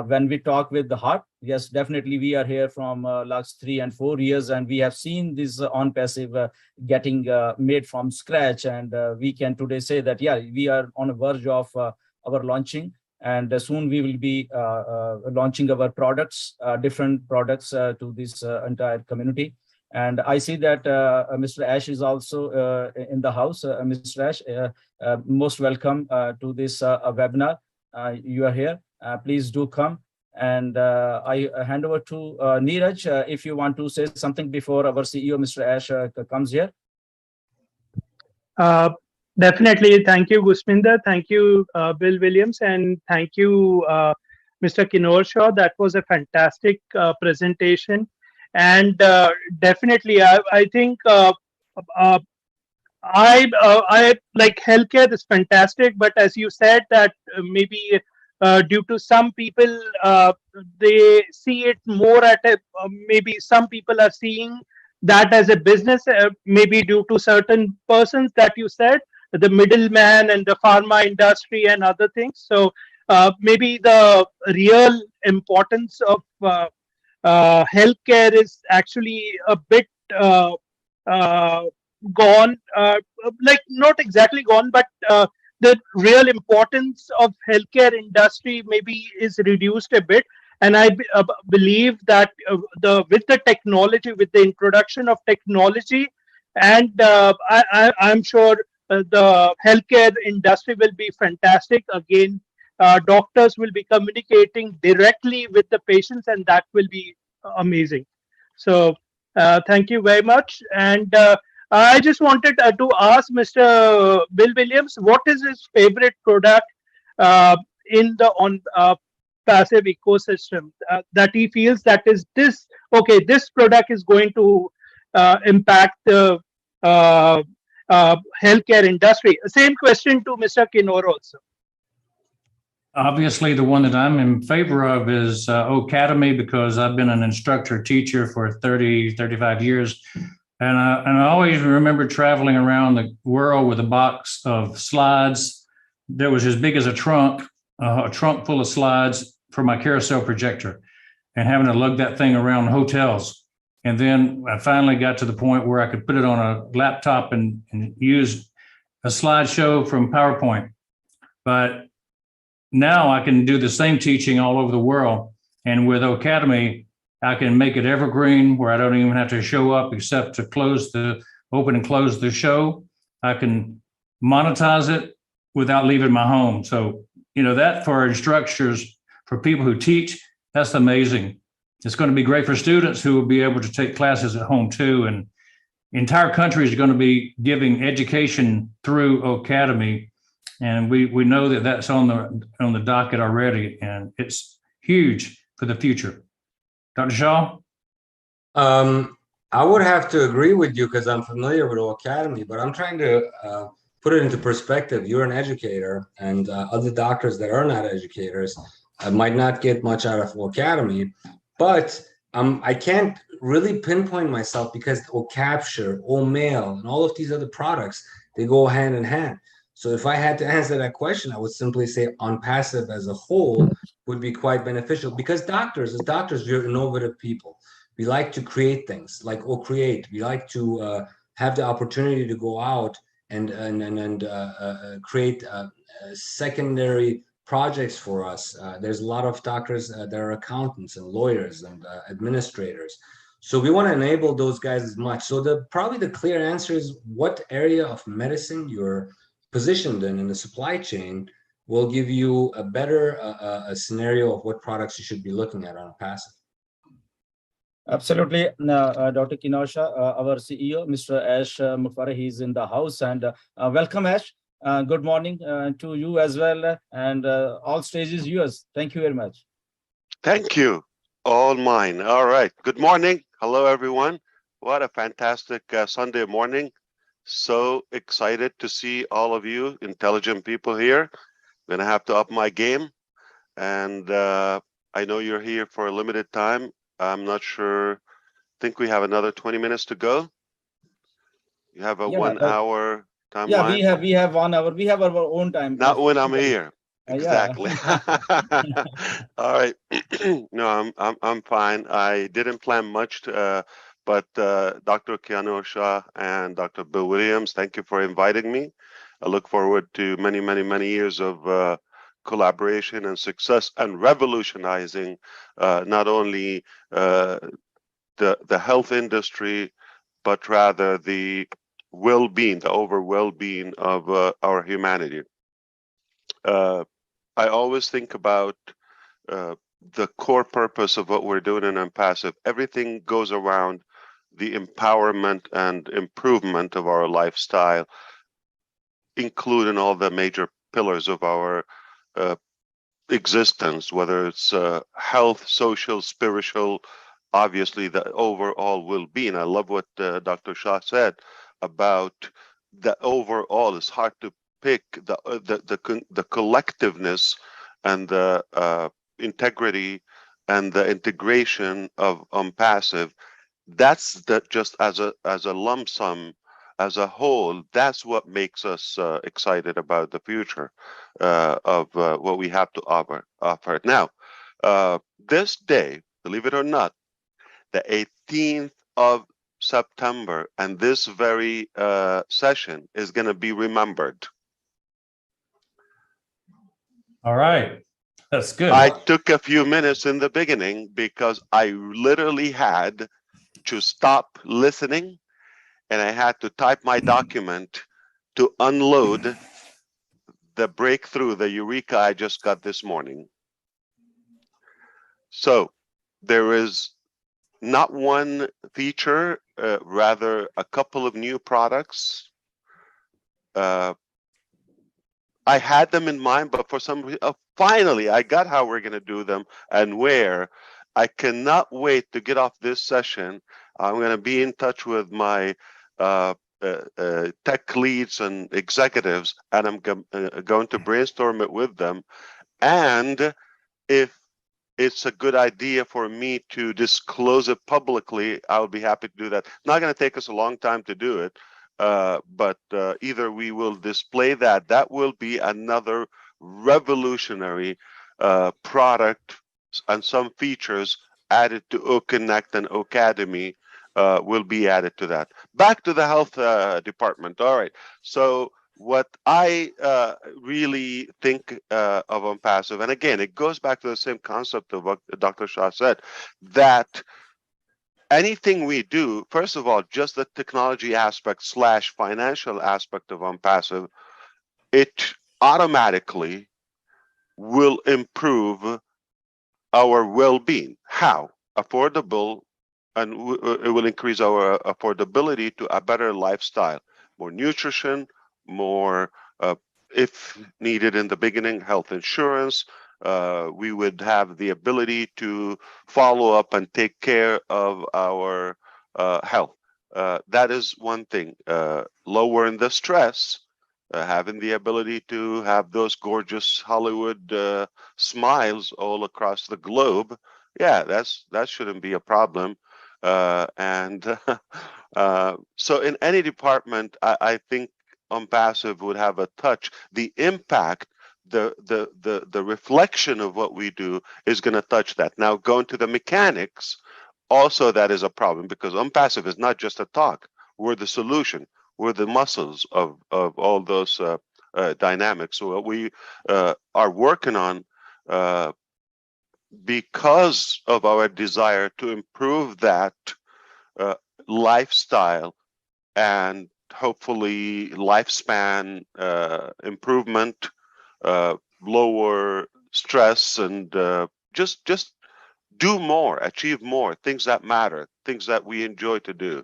S2: when we talk with the heart, yes, definitely we are here from last 3 and 4 years, and we have seen this ONPASSIVE getting made from scratch. And we can today say that, yeah, we are on the verge of our launching. And soon we will be launching our products, different products to this entire community. And I see that Mr. Ash is also in the house. Mr. Ash, most welcome to this webinar. You are here. Please do come. And I hand over to Neeraj, if you want to say something before our CEO, Mr. Ash, comes here.
S3: Definitely. Thank you, Gurminder. Thank you, Bill Williams. And thank you, Mr. Kianor Shah. That was a fantastic presentation. And definitely, I think I like healthcare is fantastic. But as you said, that maybe due to some people, they see it more at a, maybe some people are seeing that as a business, maybe due to certain persons that you said, the middleman and the pharma industry and other things. So maybe the real importance of healthcare is actually a bit uh, gone, like not exactly gone, but the real importance of healthcare industry maybe is reduced a bit. And I believe that with the technology, with the introduction of technology, and I'm sure the healthcare industry will be fantastic. Again, doctors will be communicating directly with the patients, and that will be amazing. So thank you very much. And I just wanted to ask Mr. Bill Williams, what is his favorite product in the on passive ecosystem that he feels that is this, okay, this product is going to impact the uh, healthcare industry. Same question to Mr. Kianor also.
S1: Obviously, the one that I'm in favor of is Academy, because I've been an instructor teacher for 30, 35 years. And I always remember traveling around the world with a box of slides that was as big as a trunk full of slides for my carousel projector, and having to lug that thing around hotels. And then I finally got to the point where I could put it on a laptop and use a slideshow from PowerPoint. But now I can do the same teaching all over the world. And with Academy, I can make it evergreen, where I don't even have to show up except to open and close the show. I can monetize it without leaving my home. So, that for instructors, for people who teach, that's amazing. It's going to be great for students who will be able to take classes at home too. And entire countries are going to be giving education through Academy. And we know that that's on the docket already, and it's huge for the future. Dr. Shah?
S4: I would have to agree with you because I'm familiar with Academy, but I'm trying to put it into perspective. You're an educator, and other doctors that are not educators might not get much out of Academy, but I can't really pinpoint myself because OCapture, OMail, and all of these other products, they go hand in hand. So if I had to answer that question, I would simply say ONPASSIVE as a whole would be quite beneficial, because as doctors, we're innovative people. We like to create things, like create. We like to have the opportunity to go out and create secondary projects for us. There's a lot of doctors that are accountants and lawyers and administrators. So we want to enable those guys as much. So probably the clear answer is what area of medicine you're positioned in the supply chain will give you a better a scenario of what products you should be looking at on passive.
S2: Absolutely, Dr. Kianor, our CEO, Mr. Ash Mufareh, he's in the house, and welcome, Ash. Good morning to you as well, and all stages yours. Thank you very much.
S5: Thank you. All mine. All right. Good morning. Hello, everyone. What a fantastic Sunday morning. So excited to see all of you intelligent people here. I'm gonna have to up my game, and I know you're here for a limited time. I'm not sure. I think we have another 20 minutes to go. You have a 1 hour timeline.
S2: Yeah, we have 1 hour. We have our own time.
S5: Not when I'm here. Exactly.
S2: Yeah.
S5: All right. No, I'm fine. I didn't plan much, but Dr. Kianor Shah and Dr. Bill Williams, thank you for inviting me. I look forward to many, many, many years of collaboration and success and revolutionizing not only the health industry, but rather the well-being, the overall well-being of our humanity. I always think about the core purpose of what we're doing in ONPASSIVE. Everything goes around the empowerment and improvement of our lifestyle, including all the major pillars of our existence, whether it's health, social, spiritual, obviously the overall well-being. I love what Dr. Shah said about the overall. It's hard to pick the collectiveness and the integrity and the integration of ONPASSIVE. That's just as a lump sum, as a whole. That's what makes us excited about the future of what we have to offer. Now, This day, believe it or not, the 18th of September, and this very session is going to be remembered.
S1: All right. That's good.
S5: I took a few minutes in the beginning because I literally had to stop listening and I had to type my document to unload the breakthrough, the eureka I just got this morning. So there is not one feature, rather a couple of new products. I had them in mind, but for some reason, finally, I got how we're going to do them and where. I cannot wait to get off this session. I'm going to be in touch with my tech leads and executives, and I'm going to brainstorm it with them. And if it's a good idea for me to disclose it publicly, I'll be happy to do that. Not going to take us a long time to do it. But either we will display that. That will be another revolutionary product, and some features added to OConnect and Ocademy will be added to that. Back to the health department. All right. So what I really think of ONPASSIVE, and again, it goes back to the same concept of what Dr. Shah said, that anything we do, first of all, just the technology aspect / financial aspect of ONPASSIVE, it automatically will improve our well-being. How? Affordable, and it will increase our affordability to a better lifestyle, more nutrition, more, if needed in the beginning, health insurance. We would have the ability to follow up and take care of our health. That is one thing. Lowering the stress, having the ability to have those gorgeous Hollywood smiles all across the globe. Yeah, that shouldn't be a problem. And so in any department, I think ONPASSIVE would have a touch. The impact, the reflection of what we do is going to touch that. Now, going to the mechanics, also that is a problem, because ONPASSIVE is not just a talk. We're the solution. We're the muscles of all those dynamics. So what we are working on, because of our desire to improve that lifestyle and hopefully lifespan improvement, lower stress, and just do more, achieve more, things that matter, things that we enjoy to do,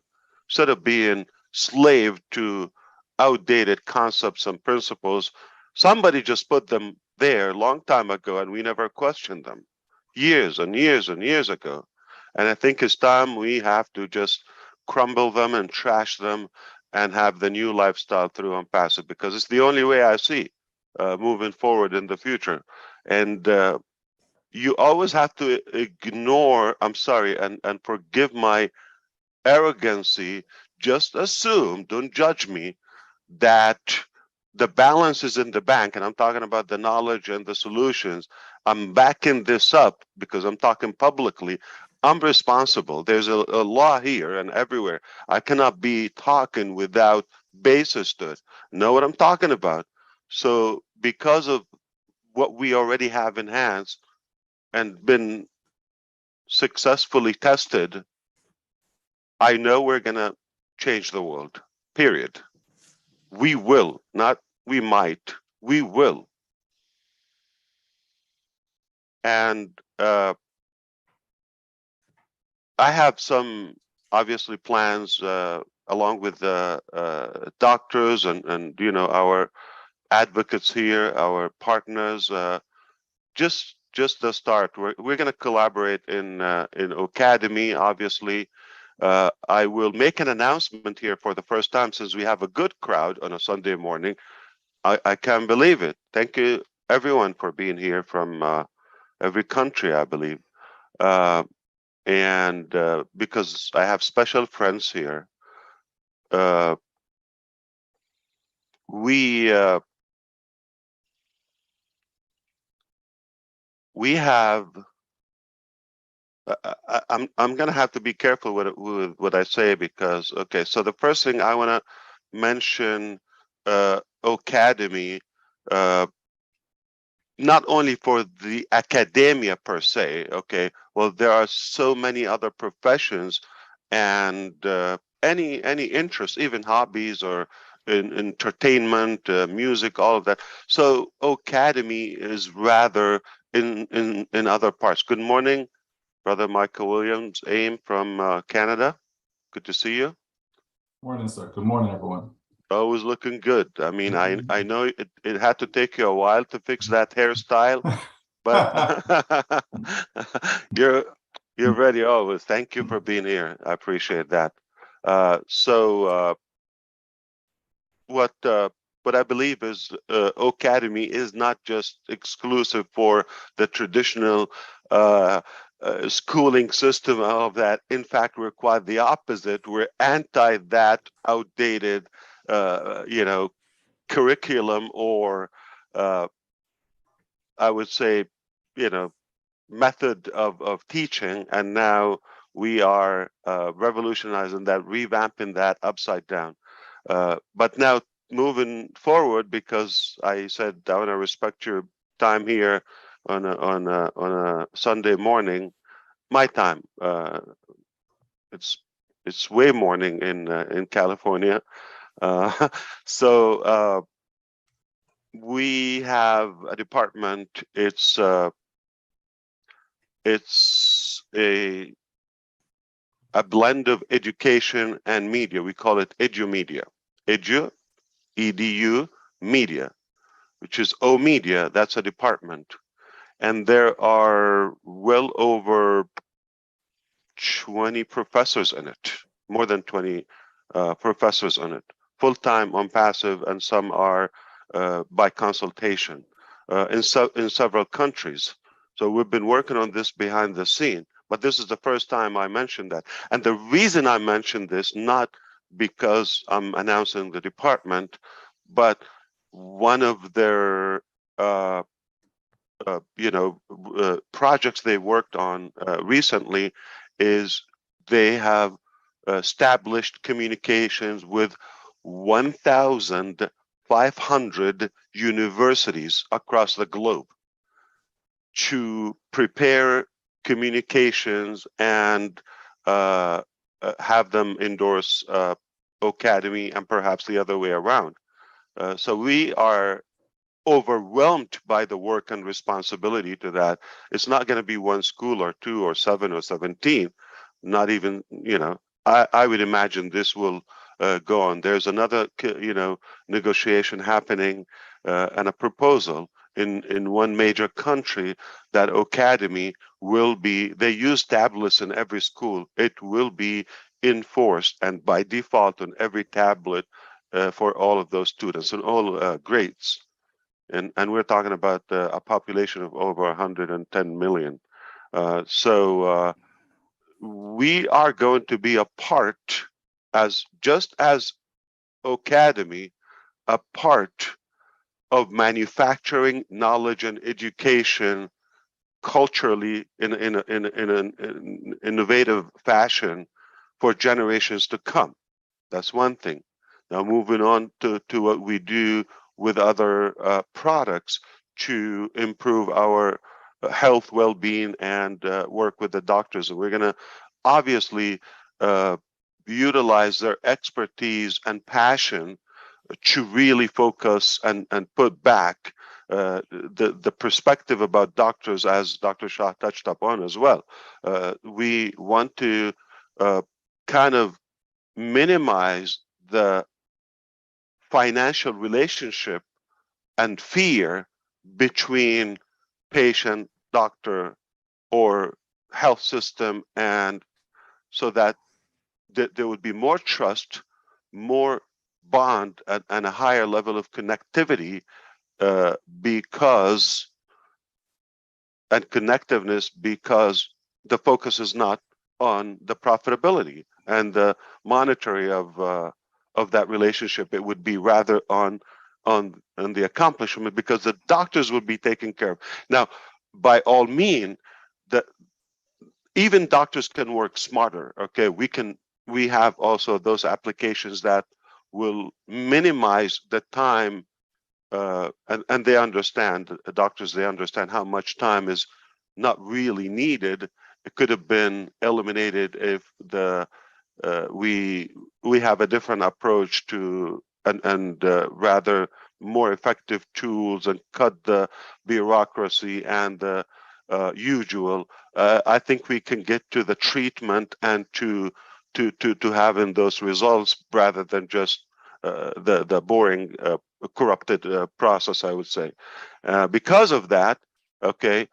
S5: instead of being slave to outdated concepts and principles. Somebody just put them there a long time ago and we never questioned them, years and years and years ago. And I think it's time we have to just crumble them and trash them and have the new lifestyle through ONPASSIVE, because it's the only way I see moving forward in the future. And you always have to ignore, I'm sorry, and forgive my arrogancy, just assume, don't judge me, that the balance is in the bank. And I'm talking about the knowledge and the solutions. I'm backing this up because I'm talking publicly. I'm responsible. There's a law here and everywhere. I cannot be talking without basis to it. Know what I'm talking about? So because of what we already have in hands and been successfully tested, I know we're going to change the world, period. We will, not we might, we will. And I have some, obviously, plans along with the doctors and you know, our advocates here, our partners, just the start. We're going to collaborate in Ocademy, obviously. I will make an announcement here for the first time, since we have a good crowd on a Sunday morning. I can't believe it. Thank you, everyone, for being here from every country, I believe. And because I have special friends here, we have I'm gonna have to be careful with what I say because okay. So the first thing I want to mention, Academy, not only for the academia per se. Okay, well there are so many other professions and any interest, even hobbies or in entertainment, music, all of that. So Academy is rather in other parts. Good morning. Brother Michael Williams, AIM from Canada. Good to see you.
S6: Morning, sir. Good morning, everyone.
S5: Always looking good. I mean, I know it had to take you a while to fix that hairstyle, but you're ready always. Thank you for being here. I appreciate that. What I believe is Academy is not just exclusive for the traditional schooling system of that. In fact, we're quite the opposite. We're anti that outdated, curriculum or I would say, method of teaching. And now we are revolutionizing that, revamping that upside down. But now moving forward, because I said I want to respect your time here on a Sunday morning, my time. It's way morning in California. So we have a department. It's a blend of education and media. We call it EduMedia. Edu, EDU, media, which is O Media. That's a department. And there are well over 20 professors in it, more than 20 professors in it, full-time on passive, and some are by consultation in several countries. So we've been working on this behind the scene, but this is the first time I mentioned that. And the reason I mentioned this, not because I'm announcing the department, but one of their projects they worked on recently is they have established communications with 1,500 universities across the globe to prepare communications and have them endorse Academy and perhaps the other way around. So we are overwhelmed by the work and responsibility to that. It's not going to be one school or two or 7 or 17, not even, I would imagine this will go on. There's another, negotiation happening and a proposal in one major country that Academy will be, they use tablets in every school. It will be enforced and by default on every tablet for all of those students and all grades. And we're talking about a population of over 110 million. So we are going to be a part, just as Academy, a part of manufacturing knowledge and education culturally in an innovative fashion for generations to come. That's one thing. Now moving on to what we do with other products to improve our health, well-being, and work with the doctors. And we're going to obviously utilize their expertise and passion to really focus and put back the perspective about doctors, as Dr. Shah touched upon as well. We want to kind of minimize the financial relationship and fear between patient, doctor, or health system, and so that there would be more trust, more bond, and a higher level of connectivity because the focus is not on the profitability and the monetary of that relationship. It would be rather on the accomplishment, because the doctors would be taken care of. Now, by all means, even doctors can work smarter. Okay, we have also those applications that will minimize the time, and they understand, the doctors, they understand how much time is not really needed. It could have been eliminated if we have a different approach to and rather more effective tools and cut the bureaucracy and the usual. I think we can get to the treatment and to having those results rather than just the boring corrupted process, I would say. Because of that, okay,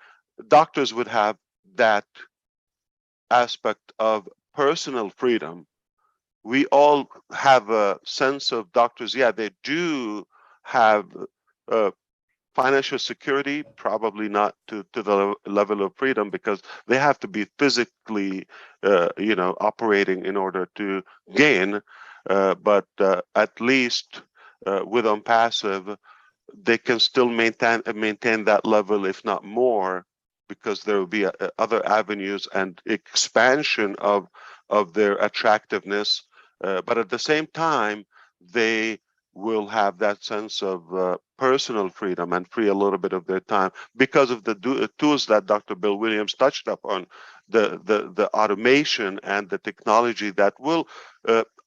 S5: doctors would have that aspect of personal freedom. We all have a sense of doctors, yeah, they do have financial security, probably not to the level of freedom, because they have to be physically, operating in order to gain. But at least with ONPASSIVE, they can still maintain that level, if not more, because there will be other avenues and expansion of their attractiveness. But at the same time, they will have that sense of personal freedom and free a little bit of their time because of the tools that Dr. Bill Williams touched upon, the automation and the technology that will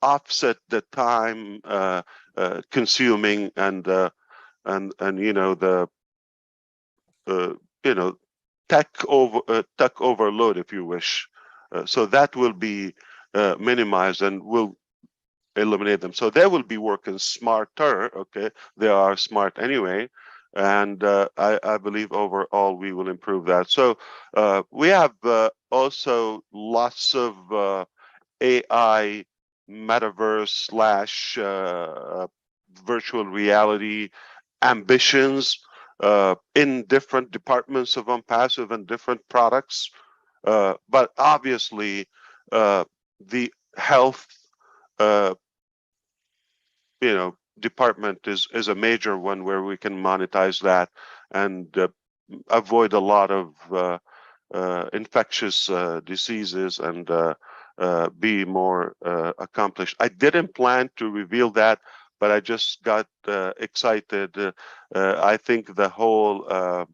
S5: offset the time consuming and the tech overload, if you wish. So that will be minimized and will eliminate them. So they will be working smarter. Okay, they are smart anyway, and I believe overall we will improve that. So we have also lots of AI, metaverse / virtual reality ambitions in different departments of ONPASSIVE and different products. But obviously, the health department is a major one where we can monetize that and avoid a lot of infectious diseases and be more accomplished. I didn't plan to reveal that, but I just got excited. I think the whole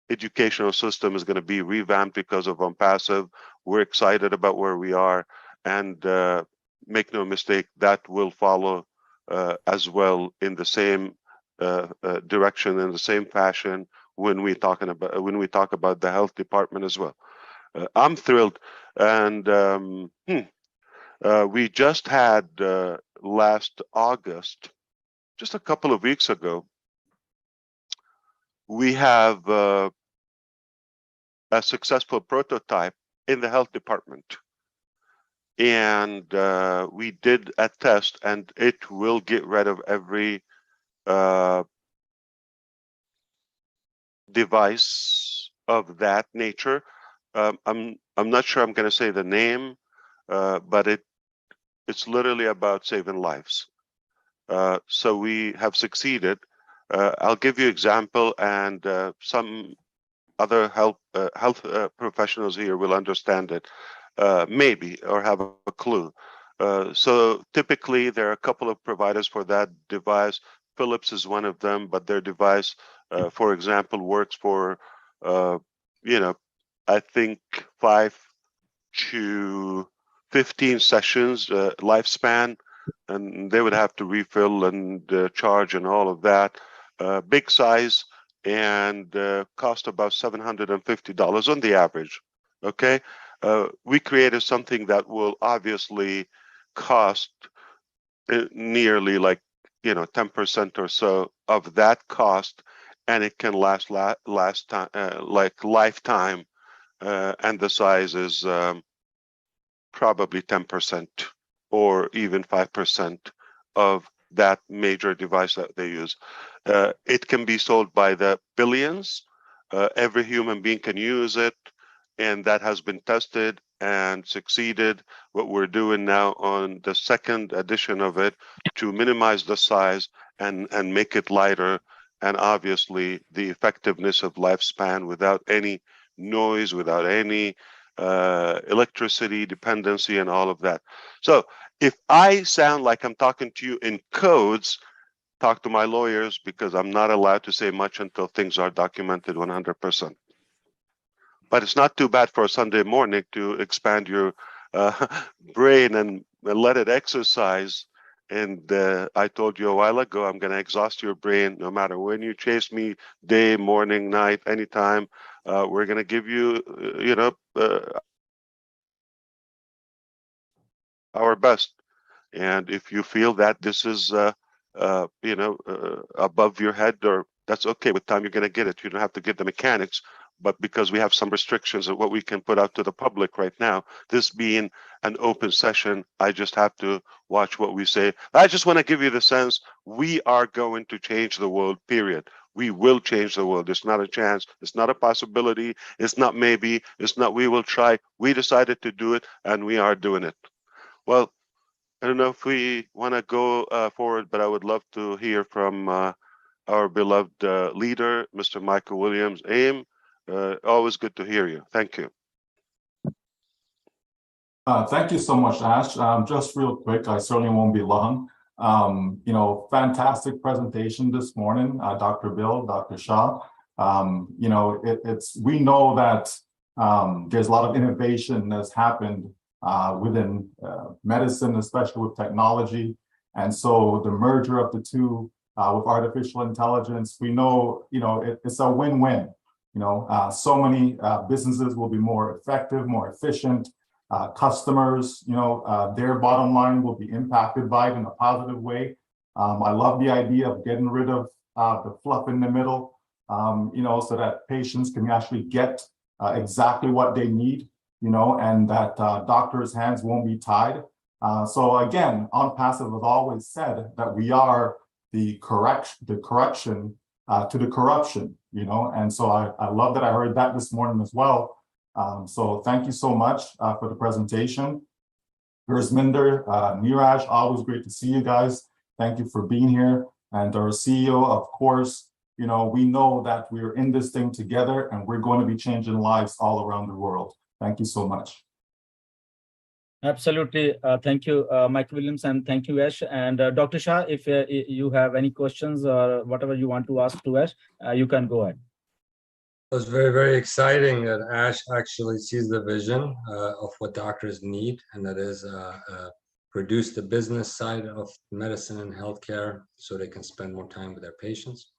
S5: educational system is going to be revamped because of ONPASSIVE. We're excited about where we are, and make no mistake, that will follow as well in the same direction, in the same fashion when we talk about the health department as well. I'm thrilled, and we just had last August, just a couple of weeks ago, we have a successful prototype in the health department. And we did a test, and it will get rid of every device of that nature. I'm not sure I'm going to say the name, but it's literally about saving lives. So we have succeeded. I'll give you an example, and some other health professionals here will understand it, maybe, or have a clue. So typically, there are a couple of providers for that device. Philips is one of them, but their device, for example, works for, I think 5 to 15 sessions lifespan, and they would have to refill and charge and all of that. Big size, and cost about $750 on the average. Okay, we created something that will obviously cost nearly like 10% or so of that cost, and it can last time like lifetime, and the size is probably 10% or even 5% of that major device that they use. It can be sold by the billions. Every human being can use it, and that has been tested and succeeded. What we're doing now on the second edition of it to minimize the size and make it lighter, and obviously the effectiveness of lifespan without any noise, without any electricity dependency and all of that. So if I sound like I'm talking to you in codes, talk to my lawyers, because I'm not allowed to say much until things are documented 100%. But it's not too bad for a Sunday morning to expand your brain and let it exercise. And I told you a while ago, I'm going to exhaust your brain no matter when you chase me, day, morning, night, anytime. We're going to give you, our best. And if you feel that this is, above your head, or that's okay. With time, you're going to get it. You don't have to get the mechanics. But because we have some restrictions of what we can put out to the public right now, this being an open session, I just have to watch what we say. I just want to give you the sense we are going to change the world, period. We will change the world. It's not a chance. It's not a possibility. It's not maybe. It's not we will try. We decided to do it, and we are doing it. Well, I don't know if we want to go forward, but I would love to hear from our beloved leader, Mr. Michael Williams, AIM. Always good to hear you. Thank you.
S6: Thank you so much, Ash. Just real quick, I certainly won't be long. Fantastic presentation this morning, Dr. Bill, Dr. Shah. We know that there's a lot of innovation that's happened within medicine, especially with technology. And so the merger of the two with artificial intelligence, we know, it's a win-win. So many businesses will be more effective, more efficient. Customers, their bottom line will be impacted by it in a positive way. I love the idea of getting rid of the fluff in the middle, so that patients can actually get exactly what they need, and that doctors' hands won't be tied. So again, ONPASSIVE has always said that we are the correction to the corruption, and so I love that I heard that this morning as well. So thank you so much for the presentation. Gurminder, Niraj, always great to see you guys. Thank you for being here. And our CEO, of course, we know that we're in this thing together and we're going to be changing lives all around the world. Thank you so much.
S2: Absolutely. Thank you, Michael Williams, and thank you, Ash. And Dr. Shah, if you have any questions or whatever you want to ask to Ash, you can go ahead.
S4: It was very, very exciting that Ash actually sees the vision of what doctors need, and that is reduce the business side of medicine and healthcare so they can spend more time with their patients.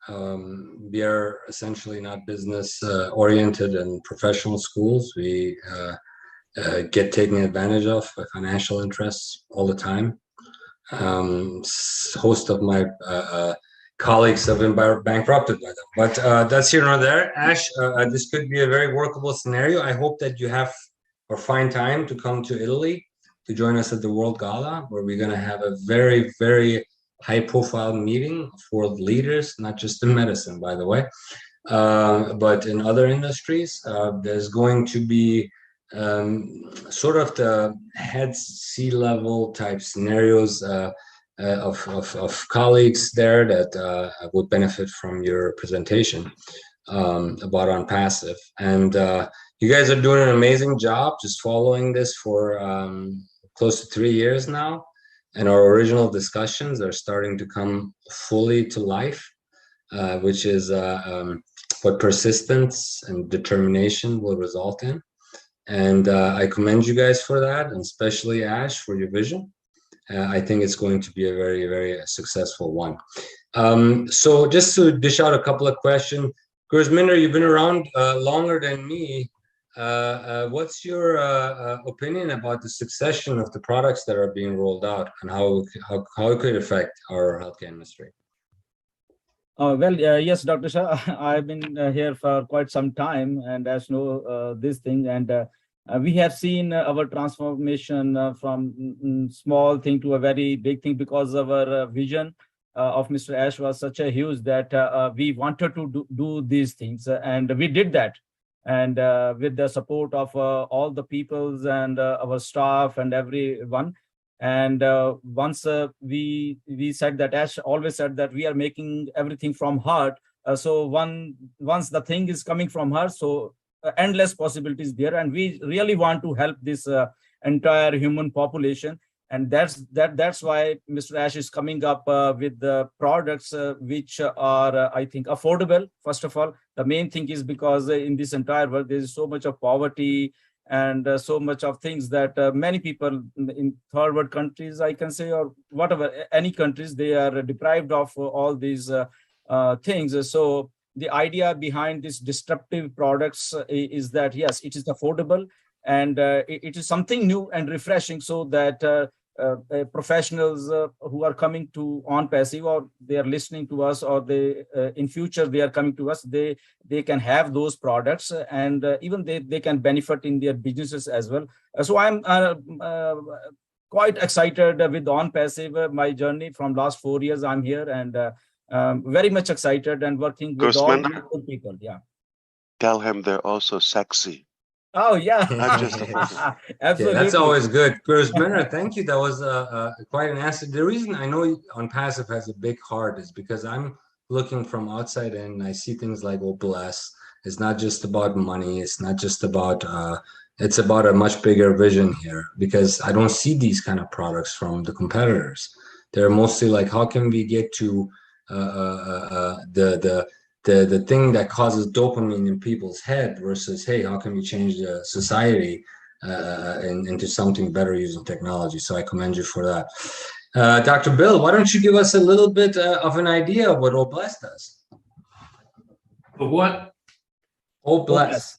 S4: We are essentially not business oriented in professional schools. We get taken advantage of by financial interests all the time. Host of my colleagues have been bankrupted by them, but that's here nor there. Ash, this could be a very workable scenario. I hope that you have or find time to come to Italy to join us at the World Gala, where we're going to have a very, very high-profile meeting for leaders, not just in medicine, by the way, but in other industries. There's going to be sort of the head C-level type scenarios of colleagues there that would benefit from your presentation about ONPASSIVE. And you guys are doing an amazing job just following this for close to 3 years now. And our original discussions are starting to come fully to life, which is what persistence and determination will result in. And I commend you guys for that, and especially Ash for your vision. I think it's going to be a very, very successful one. So just to dish out a couple of questions, Gurminder, you've been around longer than me. What's your opinion about the succession of the products that are being rolled out and how it could affect our healthcare industry?
S2: Yes, Dr. Shah, I've been here for quite some time, and as you know, this thing, and we have seen our transformation from small thing to a very big thing, because our vision of Mr. Ash was such a huge that we wanted to do these things, and we did that. And with the support of all the peoples and our staff and everyone. And once we said that, Ash always said that we are making everything from heart. So once the thing is coming from heart, so endless possibilities there, and we really want to help this entire human population. And that's why Mr. Ash is coming up with the products which are, I think, affordable. First of all, the main thing is because in this entire world, there is so much of poverty and so much of things that many people in third world countries, I can say, or whatever, any countries, they are deprived of all these things. So the idea behind these disruptive products is that, yes, it is affordable, and it is something new and refreshing, so that professionals who are coming to ONPASSIVE, or they are listening to us, or they in future they are coming to us, they can have those products, and even they can benefit in their businesses as well. So I'm quite excited with ONPASSIVE. My journey from last 4 years, I'm here, and very much excited and working with all
S5: Guzman,
S2: good people. Yeah.
S5: tell him they're also sexy.
S2: Oh yeah.
S5: Not just affordable.
S2: Absolutely.
S4: Yeah, that's always good. Guzman, thank you. That was quite an answer. The reason I know ONPASSIVE has a big heart is because I'm looking from outside in. I see things like, oh, bless. It's not just about money. It's not just about, it's about a much bigger vision here, because I don't see these kind of products from the competitors. They're mostly like, how can we get to the thing that causes dopamine in people's head versus, hey, how can we change the society into something better using technology? So I commend you for that. Dr. Bill, why don't you give us a little bit of an idea of what OBLESS does?
S1: What
S4: OBLESS.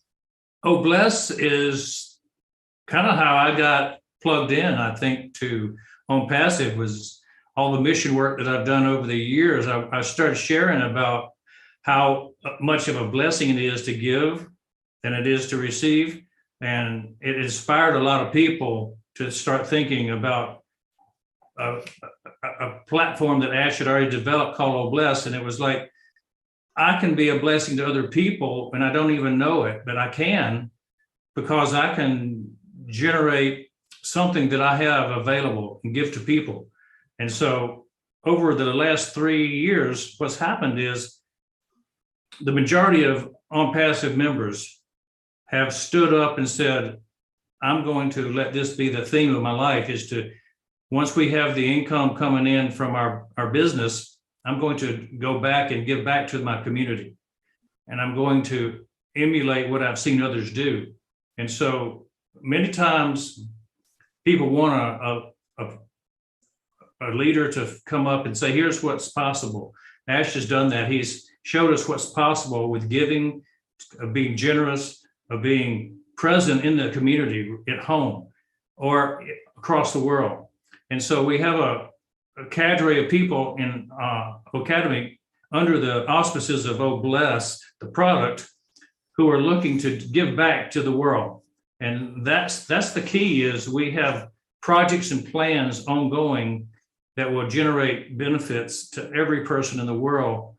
S1: OBLESS is kind of how I got plugged in, I think, to ONPASSIVE, was all the mission work that I've done over the years. I started sharing about how much of a blessing it is to give than it is to receive. And it inspired a lot of people to start thinking about a platform that Ash had already developed called OBLESS. And it was like, I can be a blessing to other people, and I don't even know it, but I can, because I can generate something that I have available and give to people. And so over the last 3 years, what's happened is the majority of ONPASSIVE members have stood up and said, I'm going to let this be the theme of my life, is to, once we have the income coming in from our business, I'm going to go back and give back to my community. And I'm going to emulate what I've seen others do. And so many times people want a leader to come up and say, here's what's possible. Ash has done that. He's showed us what's possible with giving, of being generous, of being present in the community, at home, or across the world. And so we have a cadre of people in Academy under the auspices of OBLESS, the product, who are looking to give back to the world. And that's the key, is we have projects and plans ongoing that will generate benefits to every person in the world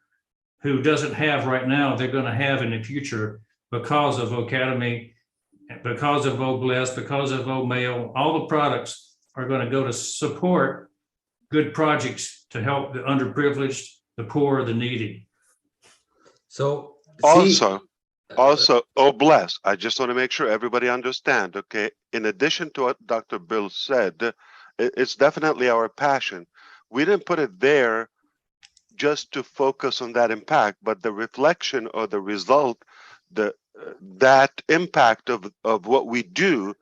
S1: who doesn't have right now. They're going to have in the future because of Academy, because of OBLESS, because of OMail. All the products are going to go to support good projects to help the underprivileged, the poor, the needy.
S4: So
S5: Also, OBLESS, I just want to make sure everybody understand, okay? In addition to what Dr. Bill said, it's definitely our passion. We didn't put it there just to focus on that impact, but the reflection or the result, that impact of what we do,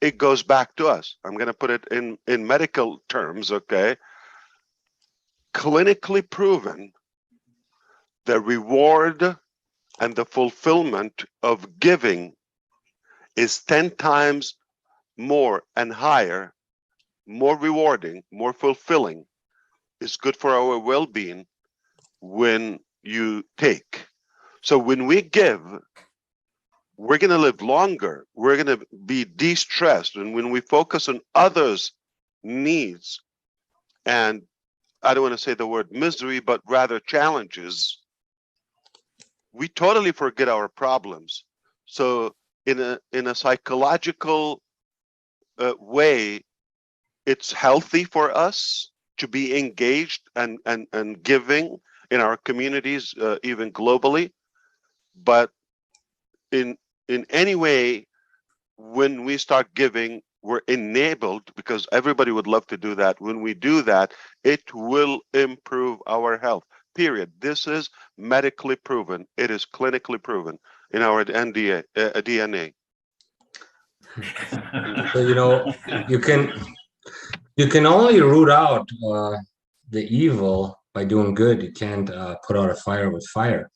S5: it goes back to us. I'm going to put it in medical terms, okay? Clinically proven, the reward and the fulfillment of giving is 10 times more and higher, more rewarding, more fulfilling. It's good for our well-being when you take. So when we give, we're going to live longer. We're going to be de-stressed. And when we focus on others' needs, and I don't want to say the word misery, but rather challenges, we totally forget our problems. So in a psychological way, it's healthy for us to be engaged and giving in our communities, even globally. But in in any way, when we start giving, we're enabled, because everybody would love to do that. When we do that, it will improve our health, period. This is medically proven. It is clinically proven in our DNA.
S4: So, you can only root out the evil by doing good. You can't put out a fire with fire.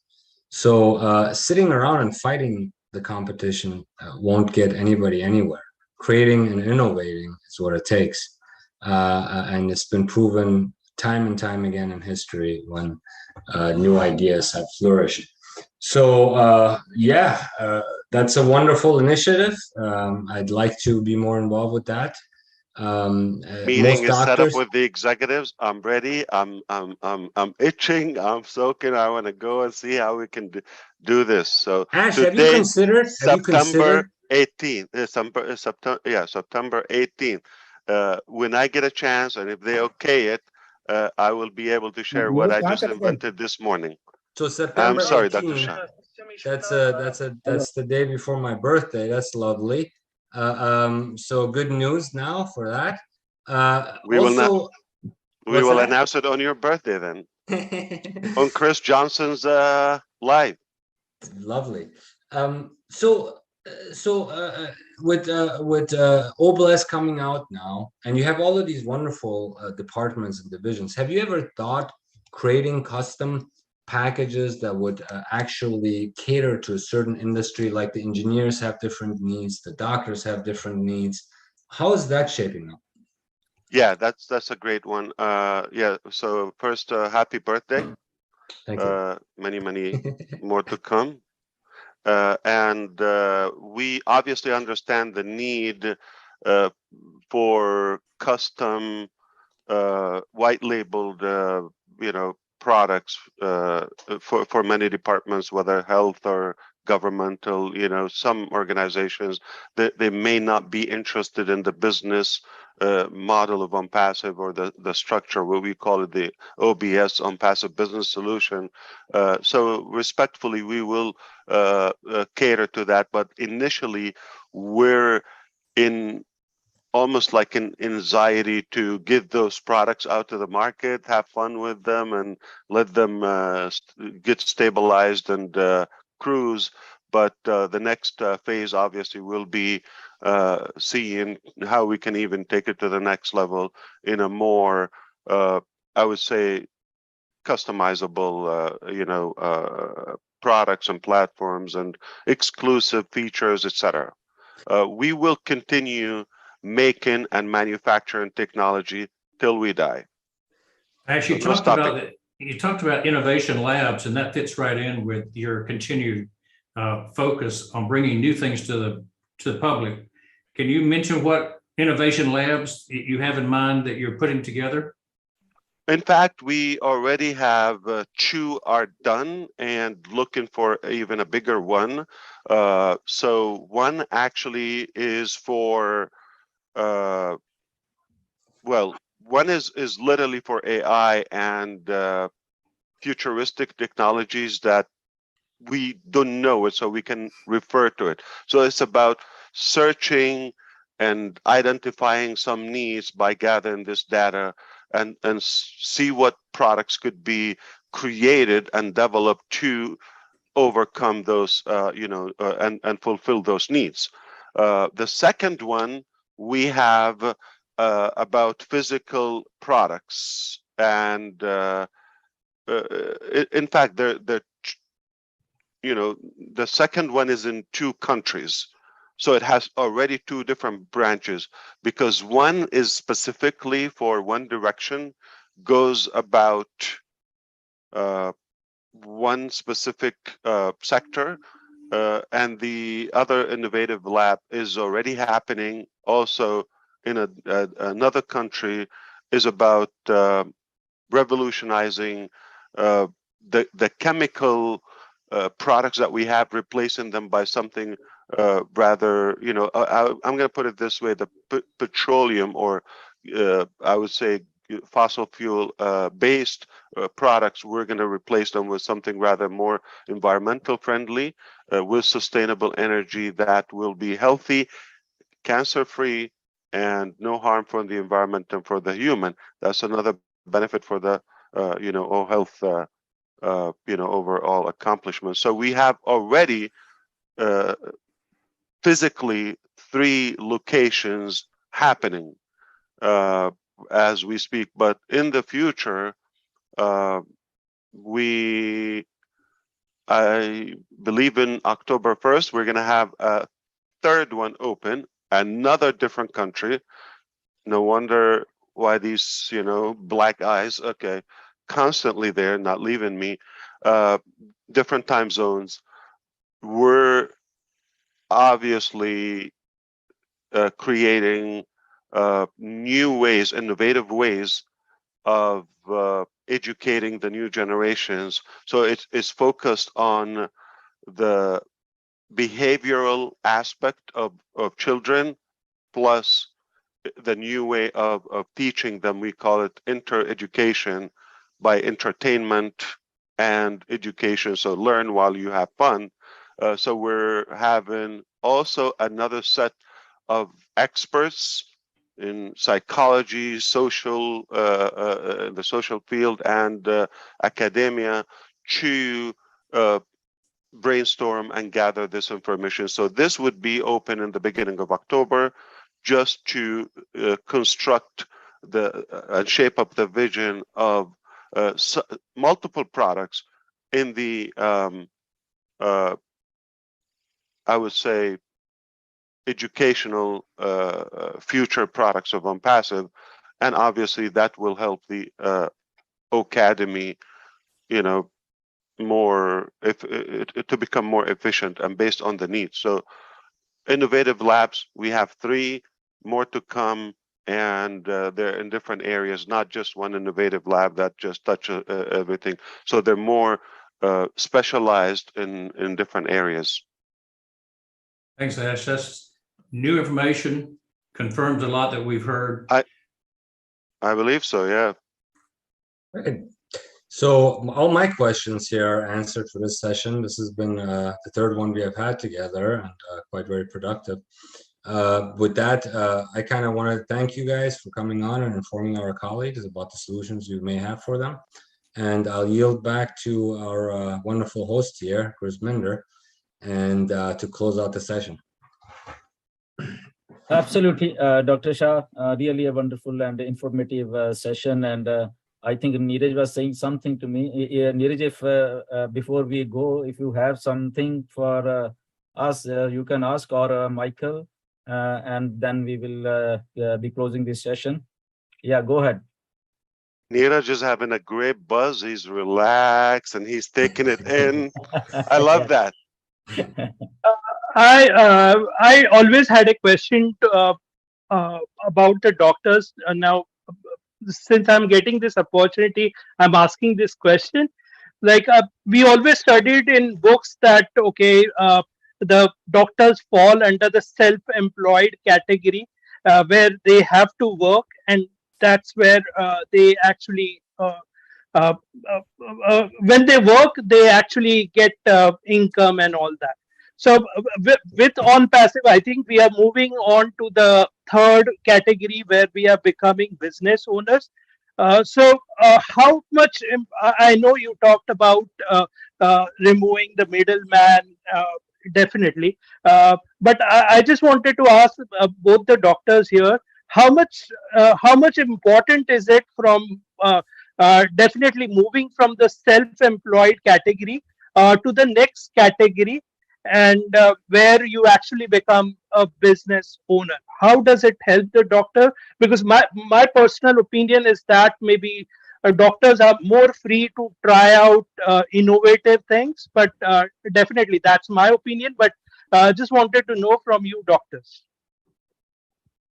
S4: So sitting around and fighting the competition won't get anybody anywhere. Creating and innovating is what it takes. And it's been proven time and time again in history when new ideas have flourished. So that's a wonderful initiative. I'd like to be more involved with that.
S5: Meeting is set up with the executives. I'm ready. I'm itching. I'm soaking. I want to go and see how we can do this. So
S4: Ash,
S5: today,
S4: have you considered
S5: September 18th, September 18th. When I get a chance, and if they okay it, I will be able to share what I just invented this morning.
S4: So September
S5: I'm sorry,
S4: 18th,
S5: Dr. Shah.
S4: that's the day before my birthday. That's lovely. So good news now for that.
S5: We will announce it on your birthday then, on Chris Johnson's live.
S4: Lovely. So with OBLS coming out now, and you have all of these wonderful departments and divisions, have you ever thought creating custom packages that would actually cater to a certain industry? Like the engineers have different needs, the doctors have different needs. How is that shaping up?
S5: Yeah, that's a great one. Yeah, so first, happy birthday.
S4: Thank you.
S5: Many more to come. And we obviously understand the need for custom white labeled products for many departments, whether health or governmental. Some organizations, they may not be interested in the business model of ONPASSIVE, or the structure, what we call it, the OBS, ONPASSIVE Business Solution. So respectfully, we will cater to that, but initially we're in almost like an anxiety to get those products out to the market, have fun with them, and let them get stabilized and cruise. But the next phase obviously will be seeing how we can even take it to the next level in a more, I would say, customizable, products and platforms and exclusive features, etc. We will continue making and manufacturing technology till we die.
S1: Actually, you talked about innovation labs, and that fits right in with your continued focus on bringing new things to the public. Can you mention what innovation labs you have in mind that you're putting together?
S5: In fact, we already have 2 are done and looking for even a bigger one. So one actually is for one is literally for AI and futuristic technologies that we don't know it, so we can refer to it. So it's about searching and identifying some needs by gathering this data and see what products could be created and developed to overcome those, and fulfill those needs. The second one, we have about physical products, and in fact, the second one is in 2 countries. So it has already 2 different branches, because one is specifically for one direction, goes about one specific sector, and the other innovative lab is already happening also in another country, is about revolutionizing the chemical products that we have, replacing them by something rather, I'm going to put it this way, the petroleum, or I would say fossil fuel based products, we're going to replace them with something rather more environmental friendly, with sustainable energy that will be healthy, cancer free, and no harm for the environment and for the human. That's another benefit for the health overall accomplishment. So we have already physically 3 locations happening as we speak, but in the future, I believe in October 1st, we're going to have a 3rd one open, another different country. No wonder why these, black eyes, okay, constantly there, not leaving me, different time zones. We're obviously creating new ways, innovative ways of educating the new generations. So it's focused on the behavioral aspect of children, plus the new way of teaching them. We call it inter-education, by entertainment and education. So learn while you have fun. So we're having also another set of experts in psychology, the social field, and academia to brainstorm and gather this information. So this would be open in the beginning of October, just to construct and shape up the vision of multiple products in the I would say educational future products of ONPASSIVE, and obviously that will help the Academy, more to become more efficient and based on the needs. So innovative labs, we have 3 more to come, and they're in different areas, not just one innovative lab that just touches everything. So they're more specialized in different areas.
S1: Thanks, Ash. That's new information, confirms a lot that we've heard.
S5: I believe so, yeah.
S4: Great. So all my questions here are answered for this session. This has been the 3rd one we have had together, and quite very productive. With that, I kind of want to thank you guys for coming on and informing our colleagues about the solutions you may have for them. And I'll yield back to our wonderful host here, Grisminder, and to close out the session.
S2: Absolutely, Dr. Shah, really a wonderful and informative session. And I think Neeraj was saying something to me. Neeraj, if before we go, if you have something for us, you can ask, or Michael, and then we will be closing this session. Yeah, go ahead.
S5: Neeraj is having a great buzz. He's relaxed and he's taking it in. I love that.
S3: I always had a question about the doctors. Now, since I'm getting this opportunity, I'm asking this question. Like we always studied in books that the doctors fall under the self-employed category, where they have to work, and that's where they actually when they work, they actually get income and all that. So with ONPASSIVE, I think we are moving on to the 3rd category, where we are becoming business owners. So how much, I know you talked about removing the middleman, definitely. But I just wanted to ask both the doctors here, how much important is it from definitely moving from the self-employed category to the next category, and where you actually become a business owner? How does it help the doctor? Because my personal opinion is that maybe doctors are more free to try out innovative things, but definitely that's my opinion. But just wanted to know from you doctors.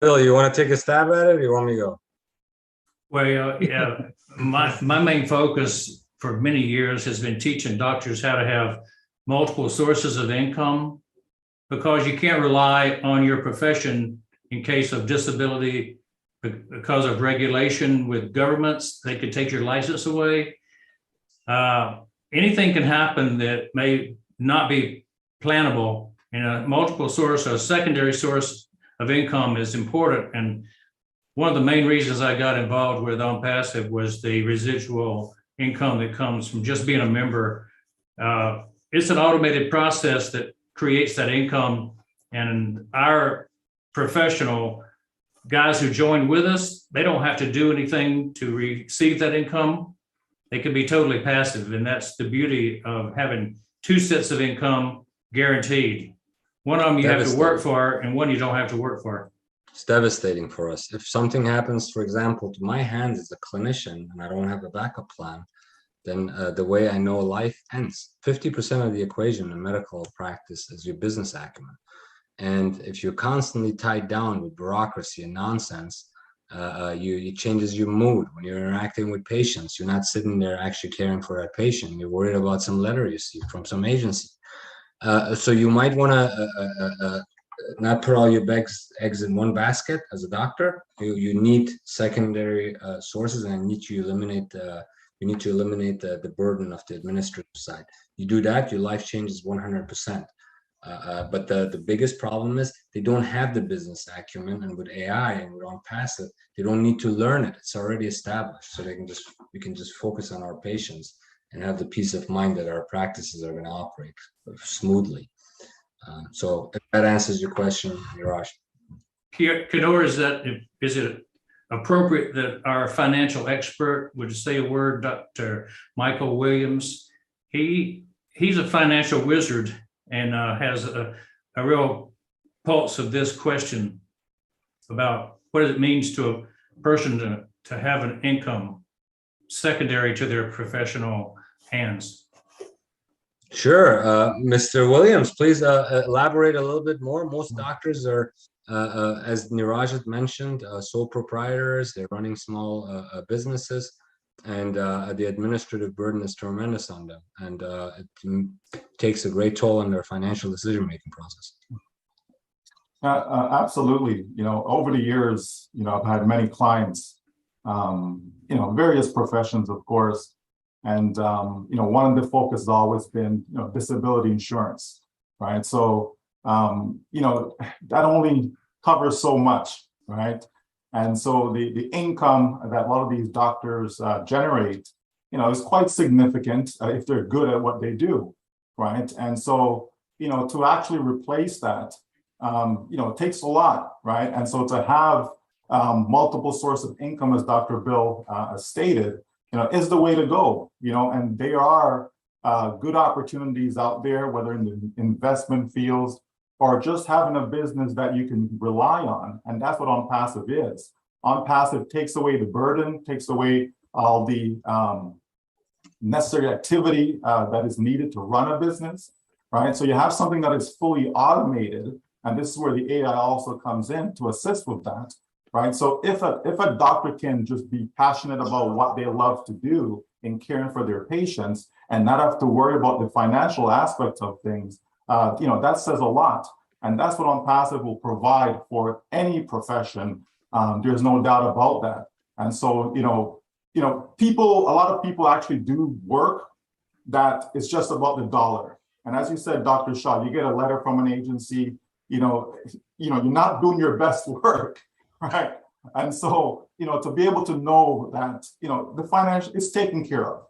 S4: Bill, you want to take a stab at it, or you want me to go?
S1: Well, yeah, my main focus for many years has been teaching doctors how to have multiple sources of income, because you can't rely on your profession in case of disability because of regulation with governments. They could take your license away. Anything can happen that may not be plannable, and a multiple source or a secondary source of income is important. And one of the main reasons I got involved with ONPASSIVE was the residual income that comes from just being a member. It's an automated process that creates that income, and our professional guys who join with us, they don't have to do anything to receive that income. They can be totally passive, and that's the beauty of having two sets of income guaranteed. One of them you have to work for, and one you don't have to work for.
S4: It's devastating for us. If something happens, for example, to my hands as a clinician, and I don't have a backup plan, then the way I know life ends. 50% of the equation in medical practice is your business acumen. And if you're constantly tied down with bureaucracy and nonsense, it changes your mood when you're interacting with patients. You're not sitting there actually caring for that patient. You're worried about some letter you see from some agency. So you might want to not put all your eggs in one basket as a doctor. You need secondary sources, and you need to eliminate the burden of the administrative side. You do that, your life changes 100%. But the biggest problem is they don't have the business acumen, and with AI and with ONPASSIVE, they don't need to learn it. It's already established, so we can just focus on our patients and have the peace of mind that our practices are going to operate smoothly. So if that answers your question, Niraj.
S1: Kianor, is it appropriate that our financial expert would say a word, Dr. Michael Willams? He's a financial wizard and has a real pulse of this question about what it means to a person to have an income secondary to their professional hands.
S4: Sure. Mr. Willams, please elaborate a little bit more. Most doctors are, as Niraj had mentioned, sole proprietors. They're running small businesses, and the administrative burden is tremendous on them, and it takes a great toll on their financial decision-making process.
S6: Absolutely. Over the years, I've had many clients, various professions, of course. And, one of the focus has always been, disability insurance, right? So, that only covers so much, right? And so the income that a lot of these doctors generate, is quite significant if they're good at what they do, right? And so, to actually replace that, it takes a lot, right? And so to have multiple sources of income, as Dr. Bill stated, is the way to go, and there are good opportunities out there, whether in the investment fields or just having a business that you can rely on. And that's what ONPASSIVE is. ONPASSIVE takes away the burden, takes away all the necessary activity that is needed to run a business, right? So you have something that is fully automated, and this is where the AI also comes in to assist with that. Right. So if a doctor can just be passionate about what they love to do in caring for their patients and not have to worry about the financial aspects of things, that says a lot. And that's what ONPASSIVE will provide for any profession. There's no doubt about that. And so, a lot of people actually do work that is just about the dollar. And as you said, Dr. Shah, you get a letter from an agency, you're not doing your best work. Right. And so, to be able to know that, the financial is taken care of.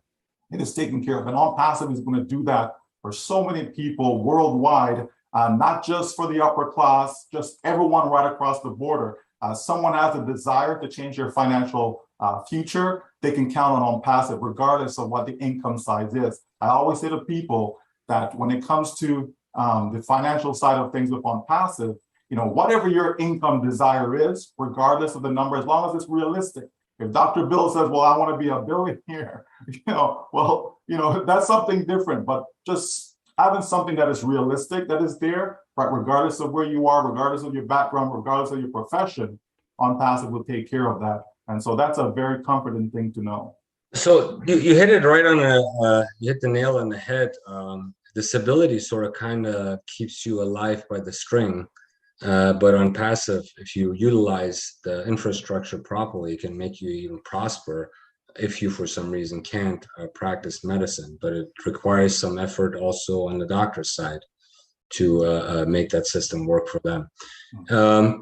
S6: It is taken care of. And ONPASSIVE is going to do that for so many people worldwide, not just for the upper class, just everyone right across the border. Someone has a desire to change their financial future, they can count on ONPASSIVE regardless of what the income size is. I always say to people that when it comes to the financial side of things with ONPASSIVE, whatever your income desire is, regardless of the number, as long as it's realistic. If Dr. Bill says, well, I want to be a billionaire, that's something different. But just having something that is realistic, that is there, right, regardless of where you are, regardless of your background, regardless of your profession, ONPASSIVE will take care of that. And so that's a very comforting thing to know.
S4: So you hit it right on you hit the nail on the head. Disability sort of kind of keeps you alive by the string. But on passive, if you utilize the infrastructure properly, it can make you even prosper if you, for some reason, can't practice medicine. But it requires some effort also on the doctor's side to make that system work for them.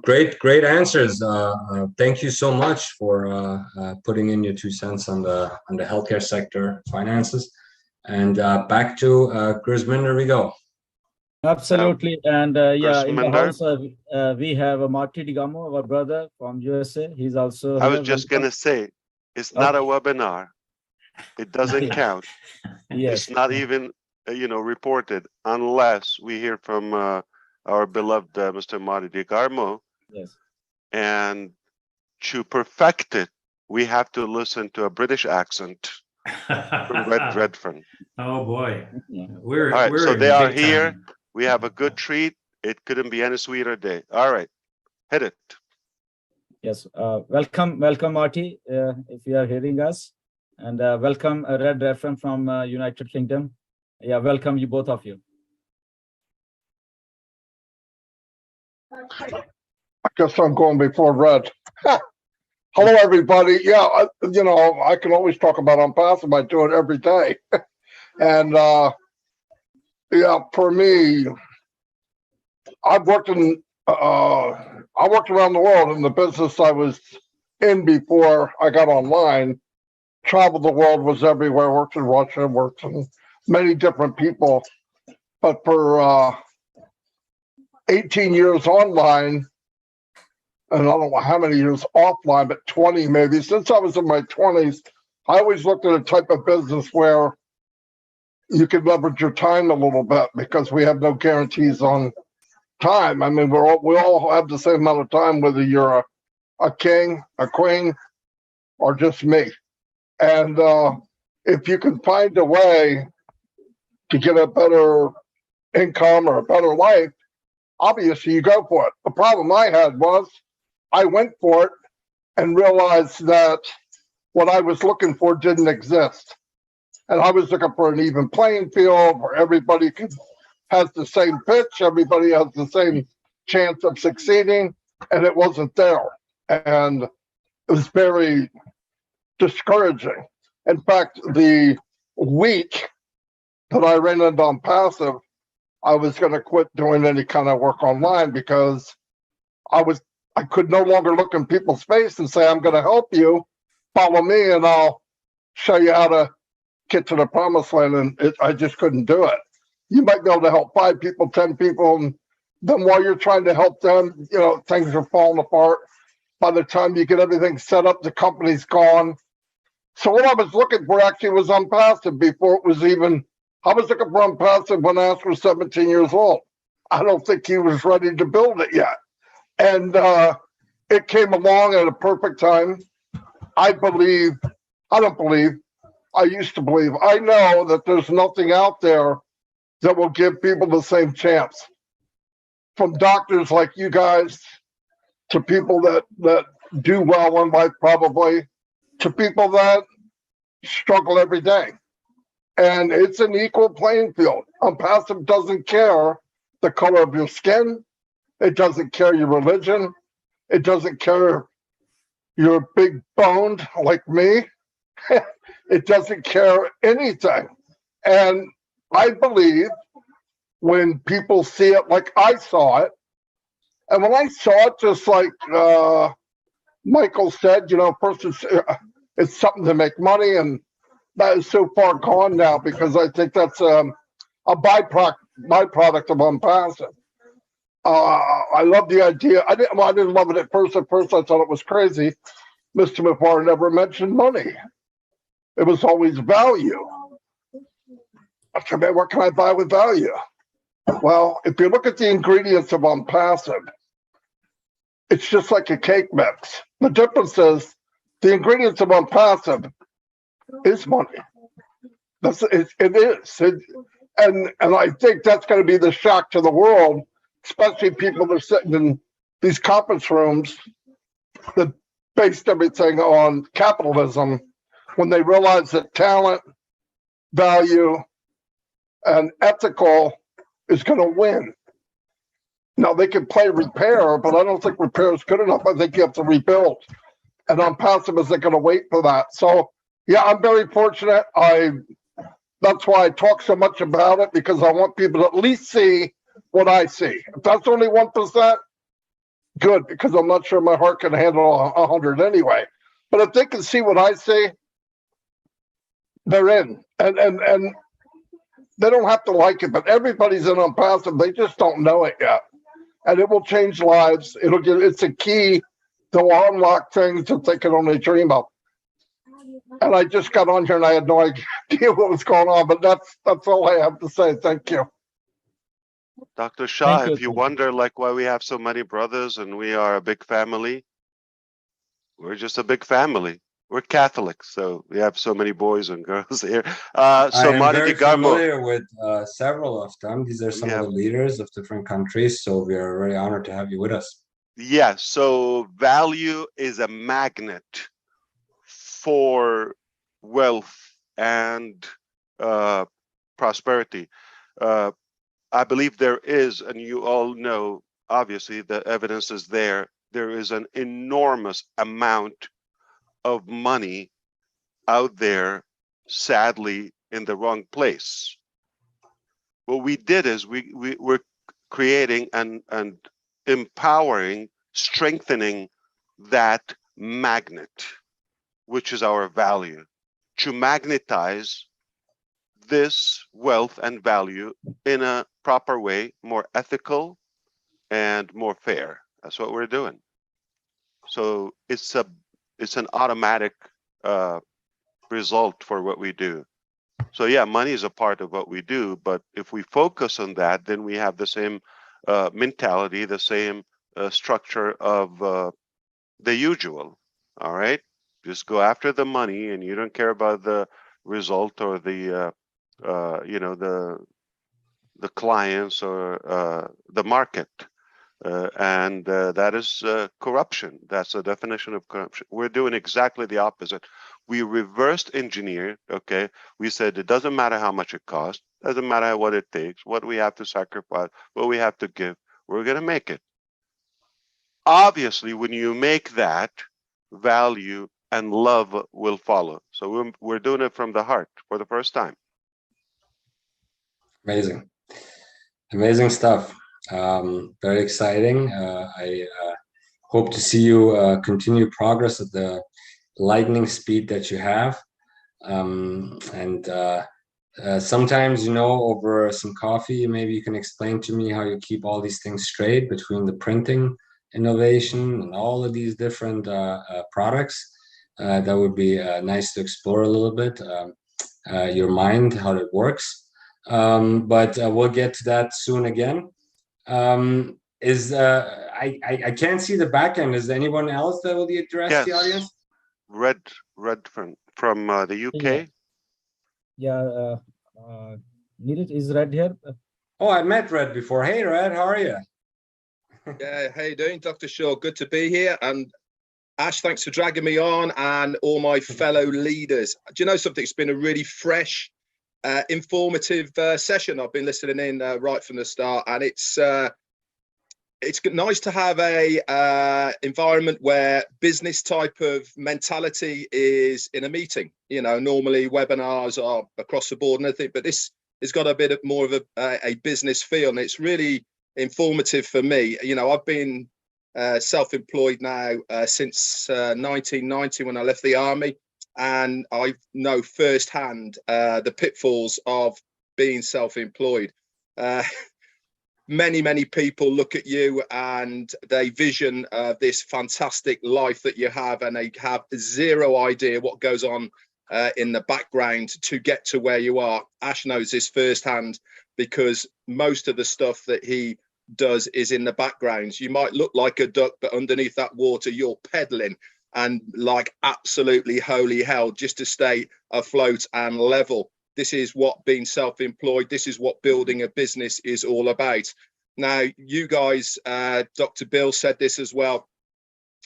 S4: Great answers. Thank you so much for putting in your 2 cents on the healthcare sector finances. And back to Grisminder we go.
S2: Absolutely. And yeah, in the
S5: Grisminder?
S2: house, we have Marty Digamo, our brother from USA. He's also
S5: I was
S2: here.
S5: just
S2: Welcome.
S5: gonna say, it's not a webinar. It doesn't count.
S2: Yes.
S5: It's not even, reported unless we hear from our beloved Mr. Marty DiGarmo.
S2: Yes.
S5: And to perfect it, we have to listen to a British accent from Redfern.
S1: Oh, boy.
S2: Yeah.
S1: We're
S5: All right,
S1: we're
S5: so
S1: in
S5: they are
S1: big
S5: here.
S1: time.
S5: We have a good treat. It couldn't be any sweeter day. All right, hit it.
S2: Yes. Welcome, Marty, if you are hearing us. And welcome, Red Redfern from United Kingdom. Yeah, welcome you, both of you.
S7: I guess I'm going before Red. Hello, everybody. Yeah, I can always talk about ONPASSIVE. I do it every day. And yeah, for me, I worked around the world in the business I was in before I got online. Traveled the world, was everywhere, worked in Russia, worked in many different people. But for 18 years online, and I don't know how many years offline, but 20 maybe, since I was in my 20s, I always looked at a type of business where you could leverage your time a little bit because we have no guarantees on time. I mean, we all have the same amount of time, whether you're a king, a queen, or just me. And if you can find a way to get a better income or a better life, obviously you go for it. The problem I had was I went for it and realized that what I was looking for didn't exist. And I was looking for an even playing field where everybody has the same pitch, everybody has the same chance of succeeding, and it wasn't there. And it was very discouraging. In fact, the week that I ran into ONPASSIVE, I was going to quit doing any kind of work online because I could no longer look in people's face and say, I'm going to help you, follow me, and I'll show you how to get to the promised land. And I just couldn't do it. You might be able to help 5 people, 10 people, and then while you're trying to help them, things are falling apart. By the time you get everything set up, the company's gone. So what I was looking for actually was ONPASSIVE before it was even, I was looking for ONPASSIVE when Ash was 17 years old. I don't think he was ready to build it yet. And it came along at a perfect time. I used to believe, I know that there's nothing out there that will give people the same chance. From doctors like you guys, to people that do well in life probably, to people that struggle every day. And it's an equal playing field. ONPASSIVE doesn't care the color of your skin. It doesn't care your religion. It doesn't care you're big boned like me. It doesn't care anything. And I believe when people see it like I saw it, and when I saw it, just like Michael said, first it's something to make money, and that is so far gone now because I think that's a byproduct of ONPASSIVE. I love the idea. I didn't love it at first. At first, I thought it was crazy. Mr. Mufareh never mentioned money. It was always value. I said, man, what can I buy with value? Well, if you look at the ingredients of ONPASSIVE, it's just like a cake mix. The difference is the ingredients of ONPASSIVE is money. It is. And I think that's going to be the shock to the world, especially people that are sitting in these conference rooms that based everything on capitalism, when they realize that talent, value, and ethical is going to win. Now they can play repair, but I don't think repair is good enough. I think you have to rebuild. And ONPASSIVE isn't going to wait for that. So yeah, I'm very fortunate. That's why I talk so much about it, because I want people to at least see what I see. If that's only 1%, good, because I'm not sure my heart can handle 100 anyway. But if they can see what I see, they're in. And they don't have to like it, but everybody's in ONPASSIVE. They just don't know it yet. And it will change lives. It's a key to unlock things that they can only dream of. And I just got on here and I had no idea what was going on, but that's all I have to say. Thank you.
S5: Dr. Shah,
S2: Thank you.
S5: if you wonder like why we have so many brothers and we are a big family, we're just a big family. We're Catholics, so we have so many boys and girls here.
S4: I
S5: So
S4: am
S5: Marty
S4: very
S5: DiGarmo,
S4: familiar with several of them. These are some
S5: Yeah.
S4: of the leaders of different countries, so we are very honored to have you with us.
S5: yeah, so value is a magnet for wealth and prosperity. I believe there is, and you all know, obviously the evidence is there is an enormous amount of money out there, sadly, in the wrong place. What we did is we're creating and empowering, strengthening that magnet, which is our value, to magnetize this wealth and value in a proper way, more ethical and more fair. That's what we're doing. So it's an automatic result for what we do. So yeah, money is a part of what we do, but if we focus on that, then we have the same mentality, the same structure of the usual. All right, just go after the money, and you don't care about the result or the the clients or the market. And that is corruption. That's a definition of corruption. We're doing exactly the opposite. We reversed engineer, okay? We said it doesn't matter how much it costs, doesn't matter what it takes, what we have to sacrifice, what we have to give, we're gonna make it. Obviously, when you make that, value and love will follow. So we're doing it from the heart for the first time.
S4: Amazing. Amazing stuff. Very exciting. I hope to see you continue progress at the lightning speed that you have. Sometimes, over some coffee, maybe you can explain to me how you keep all these things straight between the printing innovation and all of these different products. That would be nice to explore a little bit, your mind, how it works. But we'll get to that soon again. I can't see the back end. Is there anyone else that will address the audience?
S5: Red from the UK.
S2: Yeah, Neeraj is Red here.
S4: Oh, I met Red before. Hey, Red, how are you?
S8: Yeah, how you doing, Dr. Shaw? Good to be here. And Ash, thanks for dragging me on, and all my fellow leaders. Do you know something? It's been a really fresh, informative session. I've been listening in right from the start, and it's nice to have a environment where business type of mentality is in a meeting. Normally webinars are across the board and everything, but this has got a bit more of a business feel, and it's really informative for me. I've been self-employed now since 1990 when I left the army, and I know firsthand the pitfalls of being self-employed. Many people look at you and they vision this fantastic life that you have, and they have zero idea what goes on in the background to get to where you are. Ash knows this firsthand, because most of the stuff that he does is in the background. You might look like a duck, but underneath that water you're pedaling and like absolutely holy hell just to stay afloat and level. This is what being self-employed, this is what building a business is all about. Now, you guys, Dr. Bill said this as well,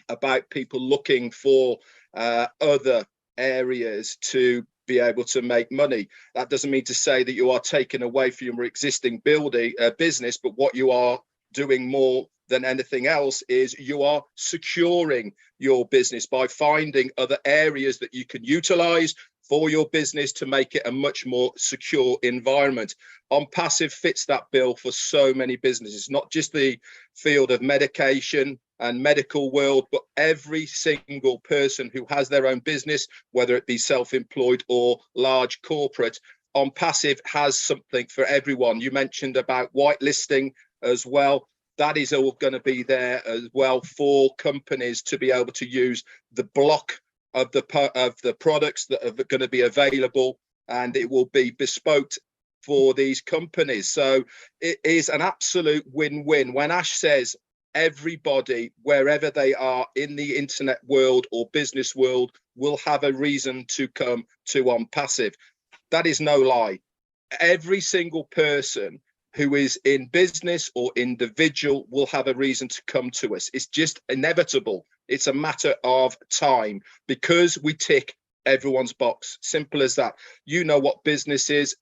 S8: about people looking for other areas to be able to make money. That doesn't mean to say that you are taking away from your existing business, but what you are doing more than anything else is you are securing your business by finding other areas that you can utilize for your business to make it a much more secure environment. ONPASSIVE fits that bill for so many businesses, not just the field of medication and medical world, but every single person who has their own business, whether it be self-employed or large corporate. ONPASSIVE has something for everyone. You mentioned about whitelisting as well. That is all going to be there as well for companies to be able to use the block of the products that are going to be available, and it will be bespoke for these companies. So it is an absolute win-win. When Ash says everybody, wherever they are in the internet world or business world, will have a reason to come to ONPASSIVE, that is no lie. Every single person who is in business or individual will have a reason to come to us. It's just inevitable. It's a matter of time because we tick everyone's box. Simple as that. You know what business is.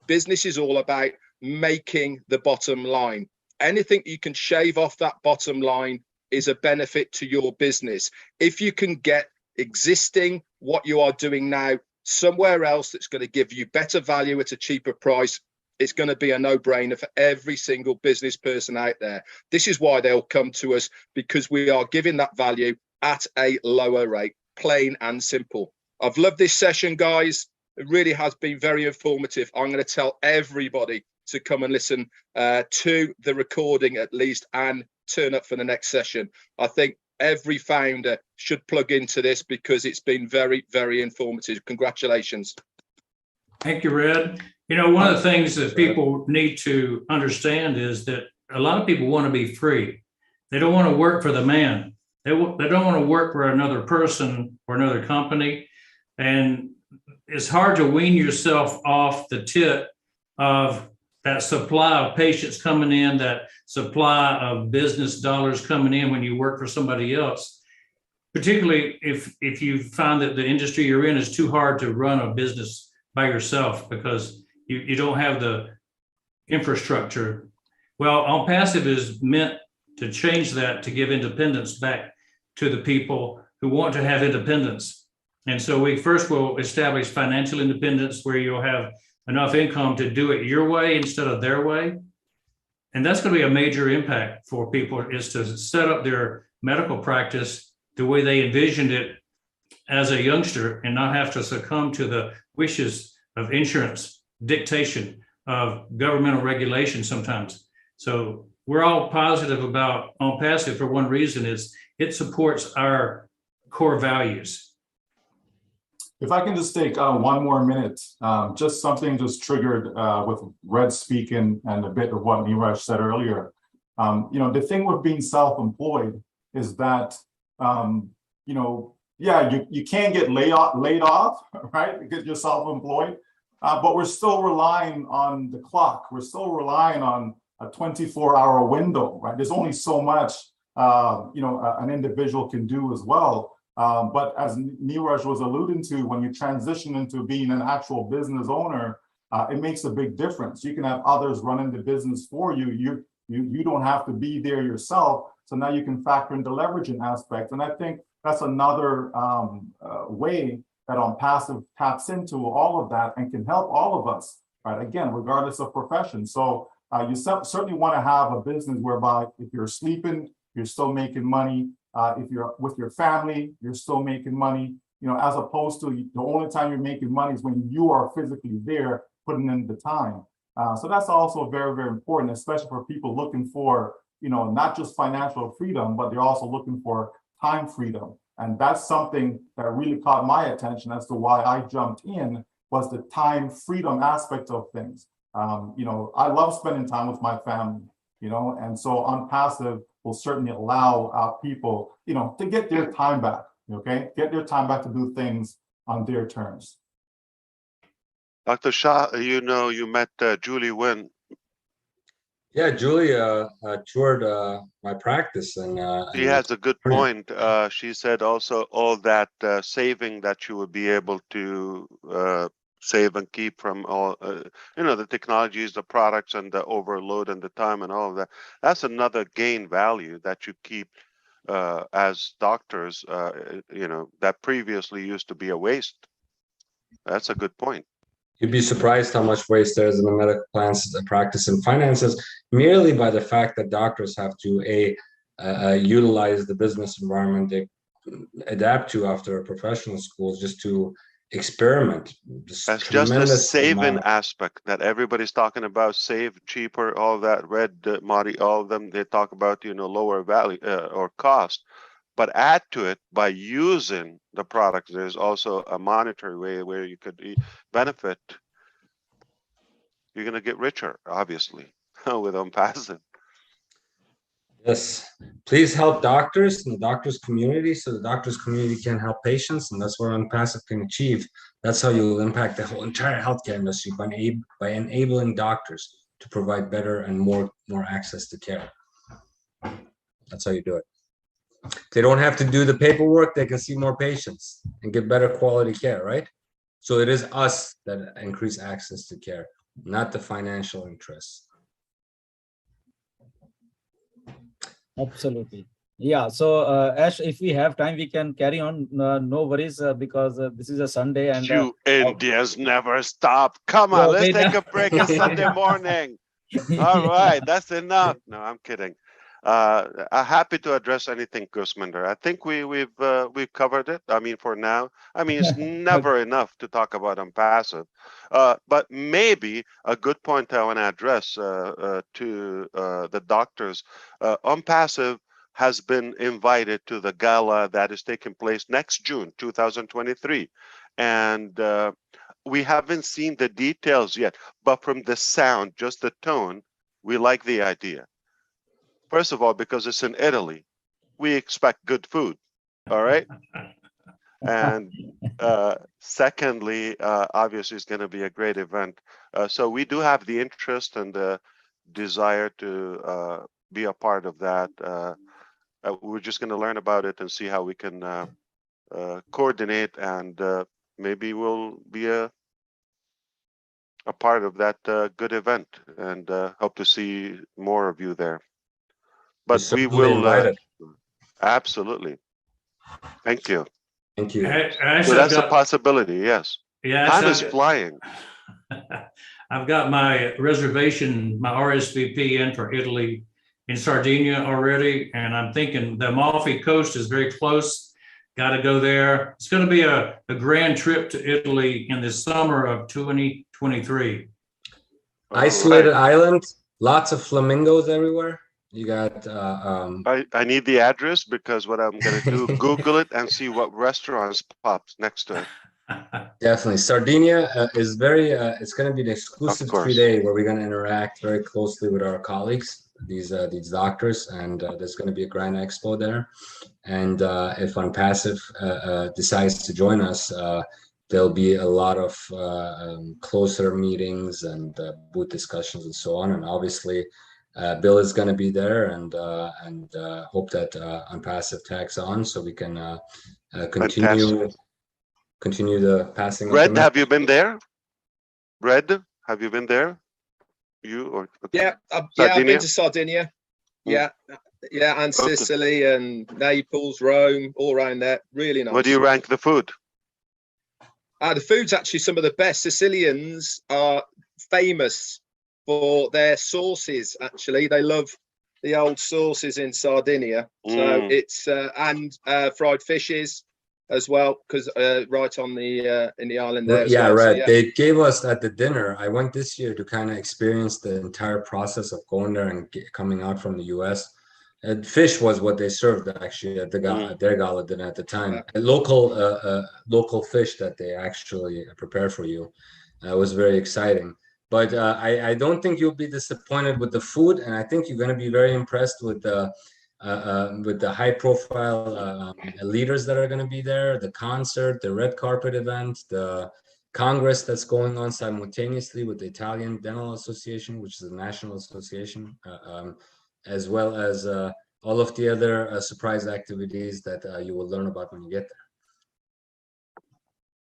S8: Business is all about making the bottom line. Anything you can shave off that bottom line is a benefit to your business. If you can get existing what you are doing now somewhere else that's going to give you better value at a cheaper price, it's going to be a no-brainer for every single business person out there. This is why they'll come to us, because we are giving that value at a lower rate, plain and simple. I've loved this session, guys. It really has been very informative. I'm going to tell everybody to come and listen to the recording at least and turn up for the next session. I think every founder should plug into this because it's been very, very informative. Congratulations.
S1: Thank you, Red. You know, one of the things that people need to understand is that a lot of people want to be free. They don't want to work for the man. They don't want to work for another person or another company. And it's hard to wean yourself off the tit of that supply of patients coming in, that supply of business dollars coming in when you work for somebody else. Particularly if you find that the industry you're in is too hard to run a business by yourself because you don't have the infrastructure. Well, ONPASSIVE is meant to change that, to give independence back to the people who want to have independence. And so we first will establish financial independence where you'll have enough income to do it your way instead of their way. And that's going to be a major impact for people, is to set up their medical practice the way they envisioned it as a youngster and not have to succumb to the wishes of insurance dictation of governmental regulation sometimes. So we're all positive about ONPASSIVE for one reason, is it supports our core values.
S6: If I can just take 1 more minute, just something just triggered with Red speaking and a bit of what Neeraj said earlier. You know, the thing with being self-employed is that, you know, yeah, you can't get laid off, right? Because you're self-employed, but we're still relying on the clock. We're still relying on a 24-hour window, right? There's only so much, you know, an individual can do as well. But as Neeraj was alluding to, when you transition into being an actual business owner, it makes a big difference. You can have others running the business for you. You don't have to be there yourself. So now you can factor in the leveraging aspect. And I think that's another way that ONPASSIVE taps into all of that and can help all of us, right? Again, regardless of profession. So you certainly want to have a business whereby if you're sleeping, you're still making money. If you're with your family, you're still making money, you know, as opposed to the only time you're making money is when you are physically there putting in the time. So that's also very, very important, especially for people looking for, you know, not just financial freedom, but they're also looking for time freedom. And that's something that really caught my attention as to why I jumped in, was the time freedom aspect of things. You know, I love spending time with my family, you know, and so ONPASSIVE will certainly allow people, you know, to get their time back, okay? Get their time back to do things on their terms.
S5: Dr. Shah, you know, you met Julie Wynn.
S4: Yeah, Julie toured my practice, and
S5: She has a good point. She said also all that saving that you would be able to save and keep from all, the technologies, the products, and the overload and the time and all of that. That's another gain value that you keep as doctors, that previously used to be a waste. That's a good point.
S4: You'd be surprised how much waste there is in the medical plans, practice, and finances, merely by the fact that doctors have to utilize the business environment they adapt to after professional schools just to experiment.
S5: That's just a saving aspect that everybody's talking about, save, cheaper, all that. Red, Marty, all of them, they talk about, lower value or cost. But add to it by using the product, there's also a monetary way where you could benefit. You're going to get richer, obviously, with ONPASSIVE.
S4: Yes, please help doctors and the doctors community so the doctors community can help patients, and that's what ONPASSIVE can achieve. That's how you will impact the whole entire healthcare industry by enabling doctors to provide better and more access to care. That's how you do it. They don't have to do the paperwork, they can see more patients and get better quality care, right? So it is us that increase access to care, not the financial interests.
S2: Absolutely. Yeah. So, Ash, if we have time, we can carry on. No worries, because this is a Sunday and
S5: you Indians never stop. Come on, let's take a break. It's Sunday morning. All right, that's enough. No, I'm kidding. I'm happy to address anything, Gusminder. I think we've covered it. I mean, for now. I mean, it's never enough to talk about ONPASSIVE. But maybe a good point I want to address to the doctors. ONPASSIVE has been invited to the gala that is taking place next June 2023, and we haven't seen the details yet. But from the sound, just the tone, we like the idea. First of all, because it's in Italy, we expect good food. All right. And secondly, obviously, it's going to be a great event. So we do have the interest and the desire to be a part of that. We're just going to learn about it and see how we can coordinate, and maybe we'll be a part of that good event, and hope to see more of you there. But we will absolutely. Thank you.
S4: Thank you.
S5: So that's a possibility. Yes.
S1: Yeah.
S5: Time is flying.
S1: I've got my reservation, my RSVP in for Italy in Sardinia already, and I'm thinking the Amalfi Coast is very close. Got to go there. It's going to be a grand trip to Italy in the summer of 2023.
S4: Isolated island, lots of flamingos everywhere. You got
S5: I need the address, because what I'm going to do, Google it and see what restaurants pops next to it.
S4: Definitely. Sardinia is very, it's going to be an exclusive 3-day where we're going to interact very closely with our colleagues, these doctors, and there's going to be a grand expo there. And if ONPASSIVE decides to join us, there'll be a lot of closer meetings and booth discussions and so on. And obviously, Bill is going to be there, and hope that ONPASSIVE tags on so we can continue the passing.
S5: Red, have you been there? Red, have you been there? You or
S8: yeah, I've been to Sardinia. Yeah, and Sicily and Naples, Rome, all around there. Really nice.
S5: What do you rank the food?
S8: The food's actually some of the best. Sicilians are famous for their sauces. Actually, they love the old sauces in Sardinia. So it's and fried fishes as well, because right on the in the island there.
S4: Yeah,
S8: well.
S4: right.
S8: So, yeah.
S4: They gave us at the dinner. I went this year to kind of experience the entire process of going there and coming out from the U.S. And fish was what they served actually at the their gala dinner at the time. A local fish that they actually prepare for you. Was very exciting. But I don't think you'll be disappointed with the food, and I think you're going to be very impressed with the high-profile leaders that are going to be there, the concert, the red carpet event, the congress that's going on simultaneously with the Italian Dental Association, which is a national association, as well as all of the other surprise activities that you will learn about when you get there.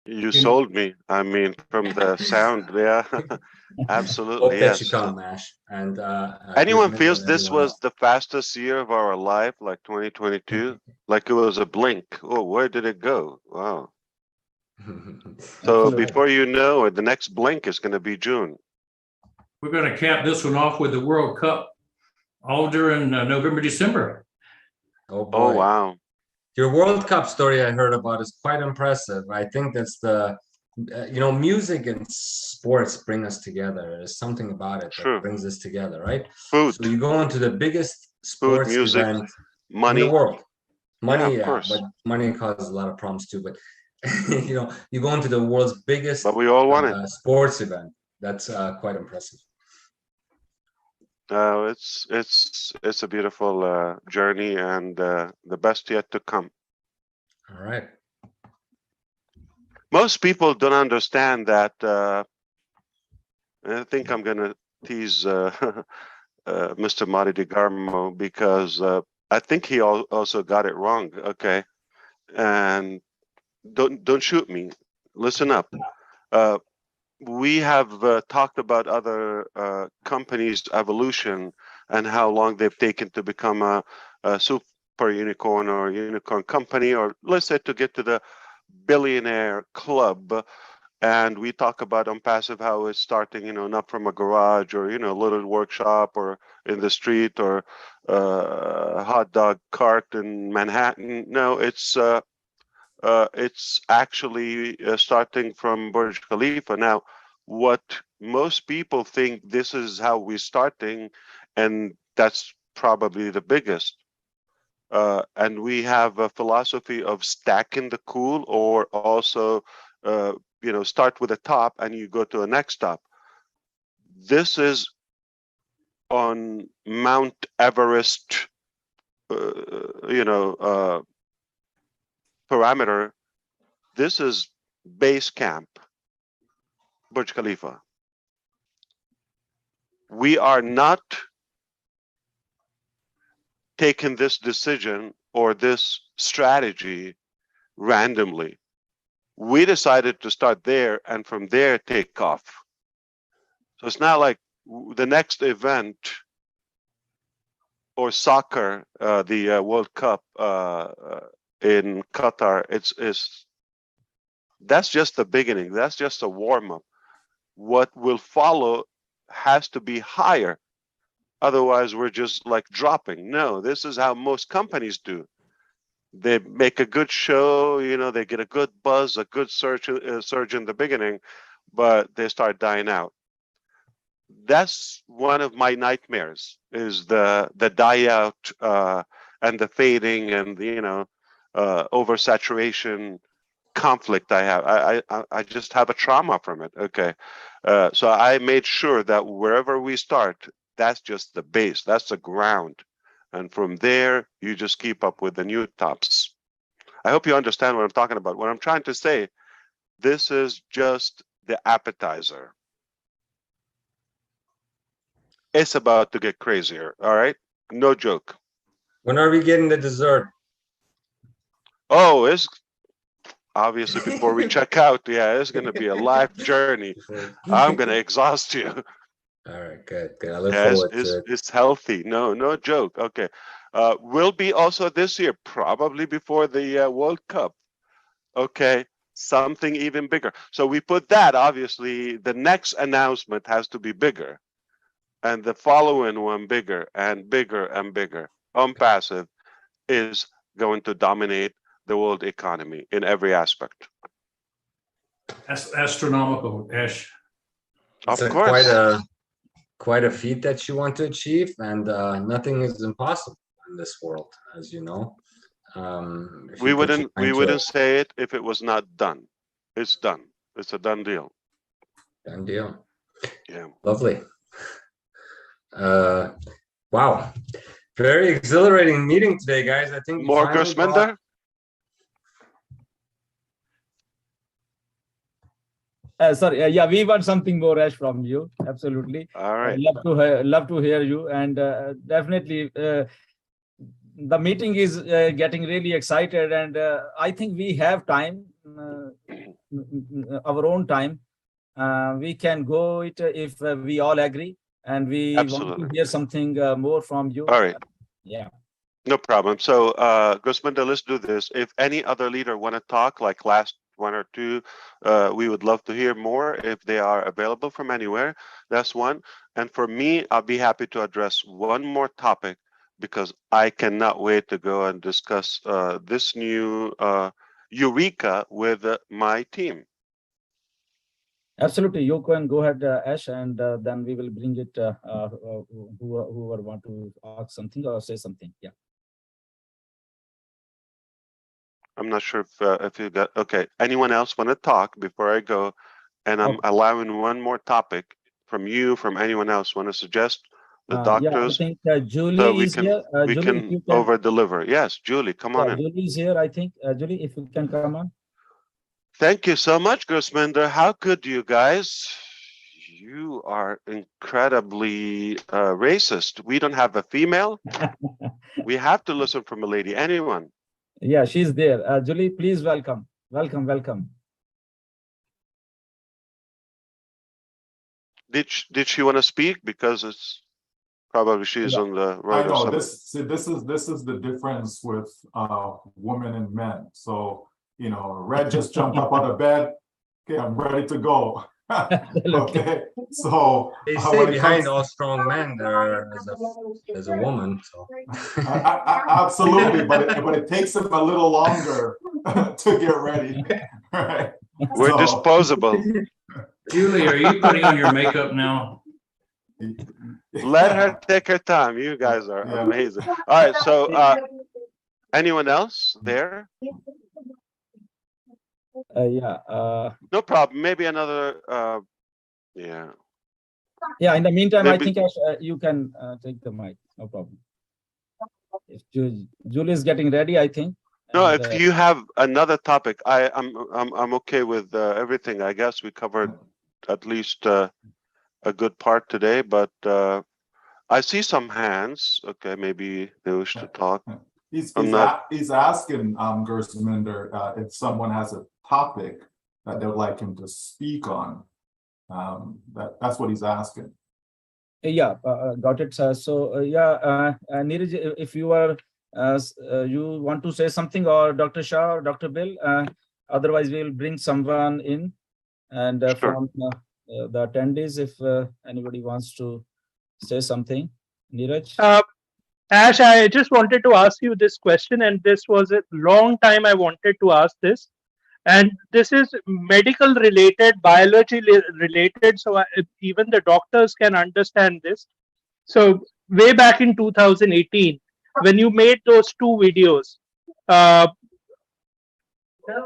S5: You sold me. I mean, from the sound, yeah,
S4: Hope
S5: absolutely,
S4: that you
S5: yes.
S4: come, Ash. And
S5: Anyone
S4: Guzman
S5: feels
S4: and
S5: this
S4: everyone
S5: was
S4: else.
S5: the fastest year of our life, like 2022? Like it was a blink. Oh, where did it go? Wow. So
S2: Absolutely.
S5: before you know it, the next blink is going to be June.
S1: We're going to cap this one off with the World Cup all during November, December.
S4: Oh
S5: Oh,
S4: boy.
S5: wow.
S4: Your World Cup story I heard about is quite impressive. I think that's the, music and sports bring us together. There's something about it that
S5: True.
S4: brings us together, right?
S5: Food,
S4: So you go into the biggest
S5: food,
S4: sports
S5: music,
S4: event in the
S5: money.
S4: world.
S5: Yeah,
S4: Money,
S5: of
S4: yeah,
S5: course.
S4: but money causes a lot of problems too. But you go into the world's biggest
S5: But we all want it.
S4: sports event. That's quite impressive.
S5: It's a beautiful journey and the best yet to come.
S4: All right.
S5: Most people don't understand that. I think I'm going to tease Mr. Mari DeGarmo because I think he also got it wrong. Okay, and don't shoot me. Listen up. We have talked about other companies' evolution and how long they've taken to become a super unicorn or unicorn company, or let's say to get to the billionaire club. And we talk about ONPASSIVE, how it's starting, not from a garage or, a little workshop or in the street or a hot dog cart in Manhattan. No, it's actually starting from Burj Khalifa. Now, what most people think this is how we're starting, and that's probably the biggest. And we have a philosophy of stacking the cool, or also, start with the top and you go to the next top. This is on Mount Everest, parameter. This is base camp, Burj Khalifa. We are not taking this decision or this strategy randomly. We decided to start there and from there take off. So it's not like the next event or soccer, the World Cup in Qatar. That's just the beginning. That's just a warm up. What will follow has to be higher. Otherwise, we're just like dropping. No, this is how most companies do. They make a good show, they get a good buzz, a good surge in the beginning, but they start dying out. That's one of my nightmares, is the die out and the fading and the oversaturation conflict I have. I just have a trauma from it. Okay, so I made sure that wherever we start, that's just the base, that's the ground, and from there you just keep up with the new tops. I hope you understand what I'm talking about. What I'm trying to say, this is just the appetizer. It's about to get crazier. All right, no joke.
S4: When are we getting the dessert?
S5: Oh, it's obviously before we check out. Yeah, it's going to be a life journey. I'm going to exhaust you.
S4: All right, good. I look
S5: Yeah,
S4: forward to it.
S5: it's healthy. No joke. Okay. Will be also this year, probably before the World Cup. Okay. Something even bigger. So we put that, obviously, the next announcement has to be bigger. And the following one bigger and bigger and bigger. ONPASSIVE is going to dominate the world economy in every aspect.
S1: That's astronomical, Ash.
S5: Of
S4: It's
S5: course.
S4: quite a feat that you want to achieve, and nothing is impossible in this world, as you know.
S5: We wouldn't say it if it was not done. It's done. It's a done deal.
S4: Done deal.
S5: Yeah.
S4: Lovely. Wow. Very exhilarating meeting today, guys. I think
S5: More Gersminder?
S2: Sorry, yeah, we want something more, Ash, from you. Absolutely.
S5: All right.
S2: Love to hear you, and definitely the meeting is getting really excited, and I think we have time. our own time. We can go it if we all agree, and we want
S5: Absolutely.
S2: to hear something more from you.
S5: All right.
S2: Yeah.
S5: No problem. So, Gusminda, let's do this. If any other leader want to talk, like last one or two, we would love to hear more if they are available from anywhere. That's one. And for me, I'll be happy to address one more topic because I cannot wait to go and discuss this new Eureka with my team.
S2: Absolutely. You can go ahead, Ash, and then we will bring it whoever want to ask something or say something. Yeah.
S5: I'm not sure if you got, okay. Anyone else want to talk before I go? And I'm allowing one more topic from you, from anyone else want to suggest the doctors.
S2: Yeah, I think Julie
S5: so we
S2: is
S5: can,
S2: here.
S5: we
S2: Julie, if
S5: can
S2: you can.
S5: over deliver. Yes, Julie, come on in.
S2: Julie is here, I think. Julie, if you can come on.
S5: Thank you so much, Gusminder. How could you guys? You are incredibly racist. We don't have a female. We have to listen from a lady. Anyone?
S2: Yeah, she's there. Julie, please welcome. Welcome, welcome.
S5: Did she want to speak? Because it's probably she's on the road.
S6: I know
S5: or
S6: this is the difference with women and men. So Red just jumped up out of bed. Okay, I'm ready to go. Okay, so
S4: They say behind all strong men there is a woman. So
S6: absolutely, but it takes them a little longer to get ready. Right?
S5: We're disposable.
S1: Julie, are you putting on your makeup now?
S5: Let her take her time. You guys are amazing. All right, so anyone else there? No problem. Maybe another. Yeah.
S2: Yeah. In the meantime,
S5: Maybe.
S2: I think you can take the mic. No problem. If Julie is getting ready, I think.
S5: No,
S2: and,
S5: if you have another topic, I'm okay with everything. I guess we covered at least a good part today, but I see some hands. Okay, maybe they wish to talk.
S6: He's asking Gersminder if someone has a topic that they would like him to speak on. That's what he's asking.
S2: Yeah, got it. Neeraj, if you are you want to say something, or Dr. Shah or Dr. Bill, otherwise we will bring someone in, and
S5: Sure.
S2: from the attendees, if anybody wants to say something. Neeraj?
S3: Ash, I just wanted to ask you this question, and this was a long time I wanted to ask this. And this is medical related, biology related, so even the doctors can understand this. So way back in 2018, when you made those two videos,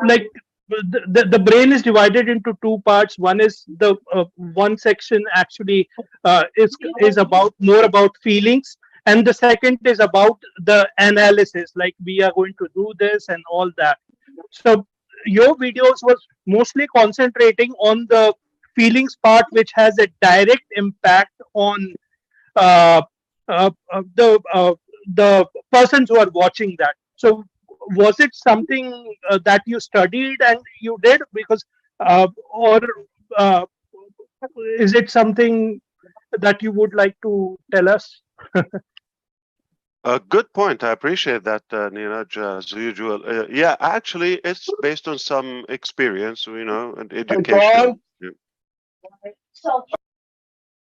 S3: like the brain is divided into two parts. One is the one section actually is about more about feelings, and the second is about the analysis, like we are going to do this and all that. So your videos was mostly concentrating on the feelings part, which has a direct impact on the persons who are watching that. So was it something that you studied and you did, because or is it something that you would like to tell us?
S5: A good point. I appreciate that, Neeraj, as usual. Yeah, actually, it's based on some experience, and education. Yeah.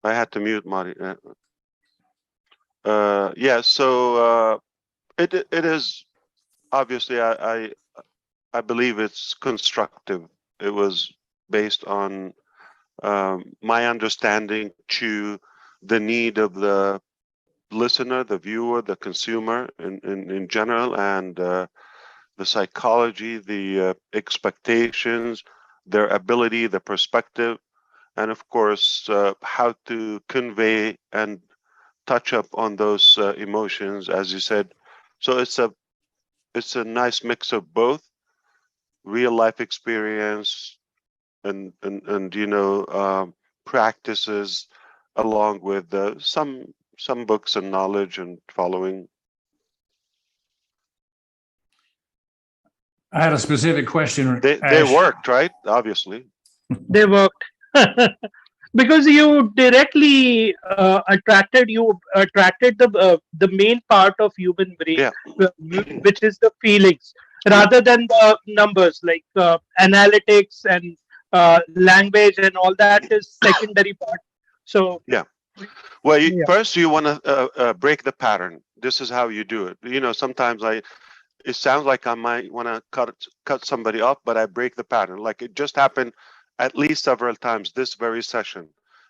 S5: I had to mute Marty. Yeah, so it is obviously I believe it's constructive. It was based on my understanding to the need of the listener, the viewer, the consumer in general, and the psychology, the expectations, their ability, the perspective, and of course how to convey and touch up on those emotions, as you said. So it's a nice mix of both real life experience and practices, along with some books and knowledge and following.
S1: I had a specific question.
S5: They
S1: Ash.
S5: worked, right? Obviously.
S3: They worked. Because you directly attracted the main part of human brain,
S5: Yeah.
S3: which is the feelings, rather than the numbers like analytics and language and all that is secondary part. So
S5: Yeah. Well,
S3: Yeah.
S5: first you want to break the pattern. This is how you do it. You know, sometimes it sounds like I might want to cut somebody off, but I break the pattern. Like it just happened at least several times this very session.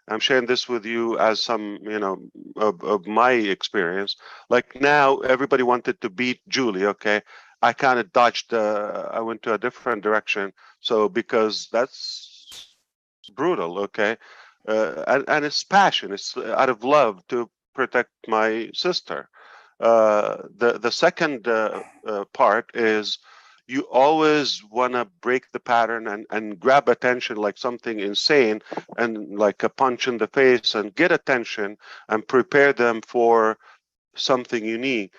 S5: I'm sharing this with you as some, you know, of my experience. Like now, everybody wanted to beat Julie. Okay, I kind of dodged. I went to a different direction. So because that's brutal. Okay, and it's passion. It's out of love to protect my sister. The second part is you always want to break the pattern and grab attention like something insane and like a punch in the face and get attention and prepare them for something unique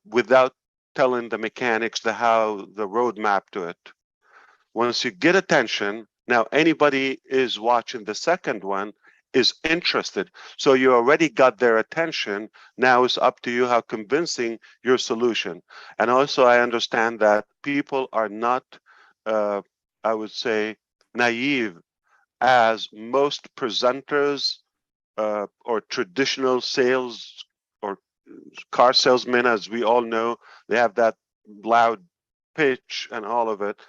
S5: without telling the mechanics, the roadmap to it. Once you get attention, now anybody is watching the second one is interested. So you already got their attention. Now it's up to you how convincing your solution. And also I understand that people are not, I would say, naive as most presenters or traditional sales or car salesmen, as we all know, they have that loud pitch and all of it.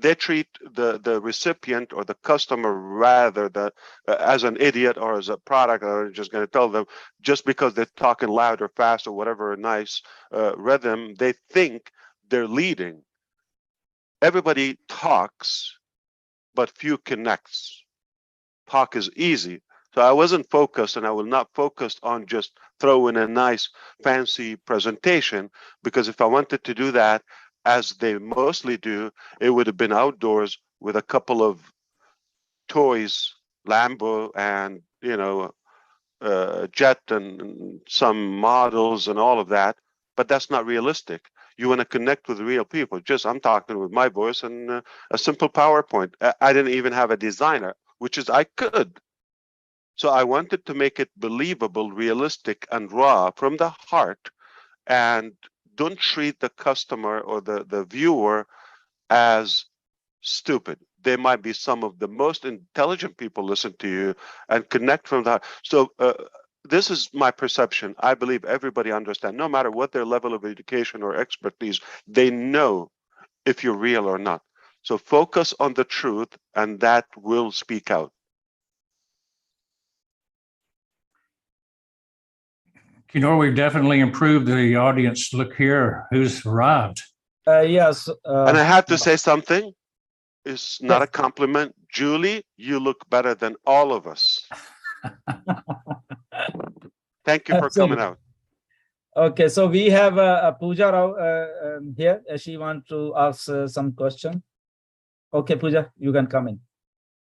S5: They treat the recipient or the customer rather as an idiot or as a product, or just going to tell them just because they're talking loud or fast or whatever nice rhythm, they think they're leading. Everybody talks, but few connects. Talk is easy. So I wasn't focused, and I will not focus on just throwing a nice fancy presentation, because if I wanted to do that, as they mostly do, it would have been outdoors with a couple of toys, Lambo and, you know, Jet and some models and all of that. But that's not realistic. You want to connect with real people. Just I'm talking with my voice and a simple PowerPoint. I didn't even have a designer, which is I could. So I wanted to make it believable, realistic, and raw from the heart, and don't treat the customer or the viewer as stupid. They might be some of the most intelligent people listen to you and connect from that. So this is my perception. I believe everybody understands, no matter what their level of education or expertise, they know if you're real or not. So focus on the truth, and that will speak out.
S1: Kianor, we've definitely improved the audience. Look here, who's arrived.
S2: Yes.
S5: And I have to say something. It's not
S2: Yes.
S5: a compliment. Julie, you look better than all of us. Thank you for coming out.
S2: Okay, so we have Pooja Rao here. She wants to ask some question. Okay, Pooja, you can come in.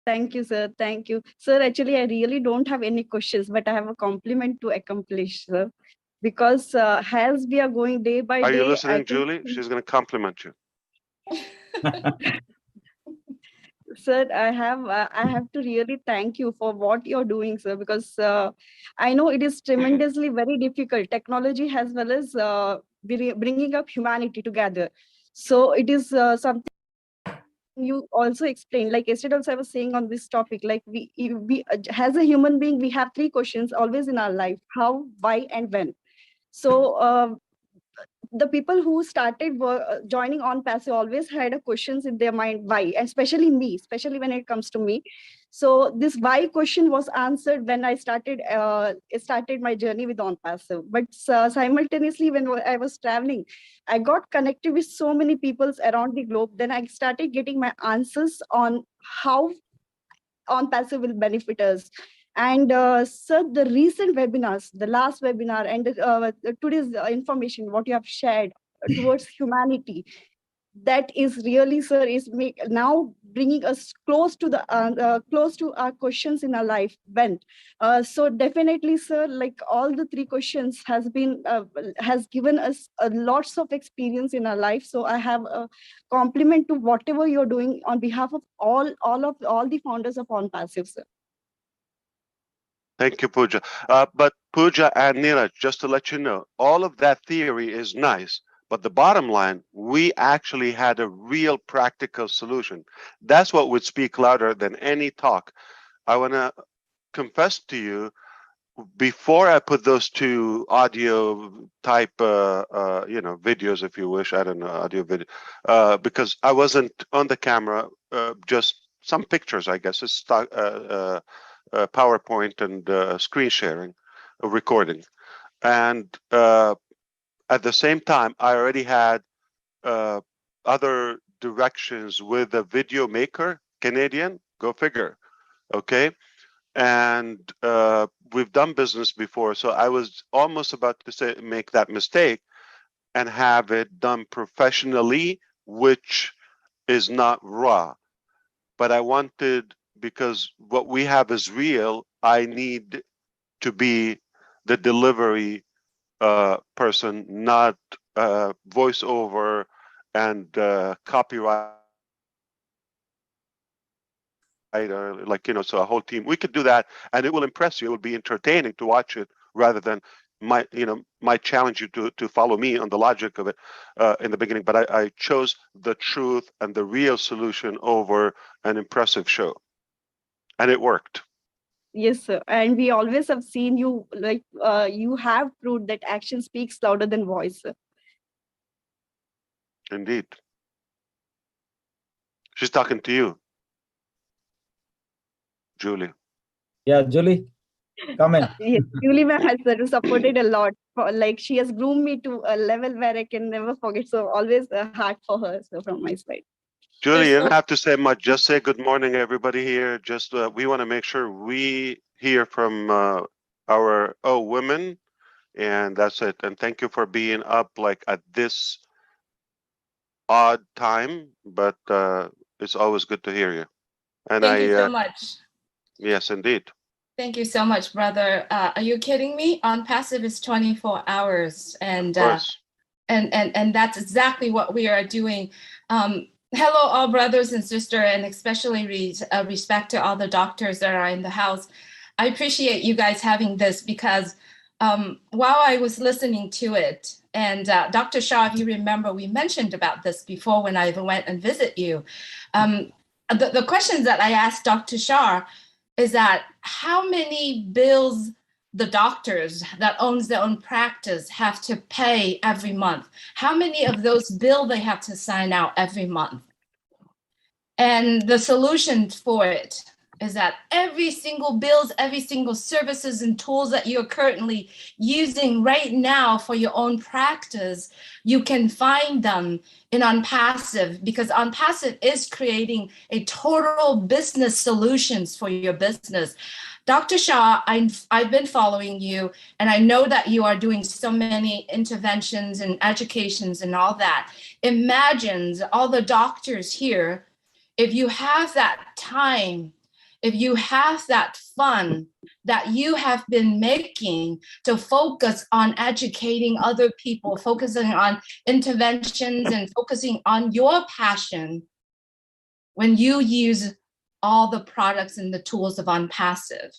S9: Thank you, sir. Thank you. Sir, actually, I really don't have any questions, but I have a compliment to accomplish, sir. Because as we are going day by
S5: Are
S9: day,
S5: you listening,
S9: I can
S5: Julie?
S9: see-
S5: She's going to compliment you.
S9: Sir, I have to really thank you for what you're doing, sir, because I know it is tremendously very difficult. Technology as well as bringing up humanity together. So it is something you also explained. Like yesterday also I was saying on this topic, like we as a human being, we have three questions always in our life: how, why, and when. So the people who started joining ONPASSIVE always had a questions in their mind, why, especially me, especially when it comes to me. So this why question was answered when I started my journey with ONPASSIVE. But simultaneously, when I was traveling, I got connected with so many people around the globe. Then I started getting my answers on how ONPASSIVE will benefit us. And sir, the recent webinars, the last webinar and today's information, what you have shared towards humanity, that is really, sir, is now bringing us close to our questions in our life went. So definitely, sir, like all the three questions has given us lots of experience in our life. So I have a compliment to whatever you're doing on behalf of all the founders of ONPASSIVE, sir.
S5: Thank you, Pooja. But Pooja and Neeraj, just to let you know, all of that theory is nice, but the bottom line, we actually had a real practical solution. That's what would speak louder than any talk. I want to confess to you, before I put those two audio type, videos, if you wish, I don't know, audio video, because I wasn't on the camera, just some pictures, I guess, it's stock, PowerPoint and screen sharing, recording. And at the same time, I already had other directions with a video maker, Canadian, go figure, okay? And we've done business before, so I was almost about to say make that mistake and have it done professionally, which is not raw. But I wanted, because what we have is real, I need to be the delivery person, not voiceover and copyright. So a whole team, we could do that and it will impress you. It will be entertaining to watch it rather than might challenge you to follow me on the logic of it in the beginning. But I chose the truth and the real solution over an impressive show. And it worked.
S9: Yes, sir. And we always have seen you, like, you have proved that action speaks louder than voice, sir.
S5: Indeed. She's talking to you, Julie.
S2: Yeah, Julie, come in.
S9: Yes, Julie ma'am has supported a lot. Like, she has groomed me to a level where I can never forget. So always a heart for her, so from my side.
S5: Julie, you don't have to say much. Just say good morning, everybody here. Just we want to make sure we hear from our women, and that's it. And thank you for being up like at this odd time, but it's always good to hear you. And
S10: Thank you so much.
S5: Yes, indeed.
S10: Thank you so much, brother. Are you kidding me? ONPASSIVE is 24 hours, and that's exactly what we are doing. Hello, all brothers and sisters, and especially respect to all the doctors that are in the house. I appreciate you guys having this because while I was listening to it, and Dr. Shah, if you remember, we mentioned about this before when I went and visit you. The questions that I asked Dr. Shah is that how many bills the doctors that owns their own practice have to pay every month? How many of those bills they have to sign out every month? And the solution for it is that every single bills, every single services and tools that you're currently using right now for your own practice, you can find them in ONPASSIVE, because ONPASSIVE is creating a total business solutions for your business. Dr. Shah, I've been following you, and I know that you are doing so many interventions and educations and all that. Imagine all the doctors here, if you have that time, if you have that fun that you have been making to focus on educating other people, focusing on interventions and focusing on your passion, when you use all the products and the tools of ONPASSIVE,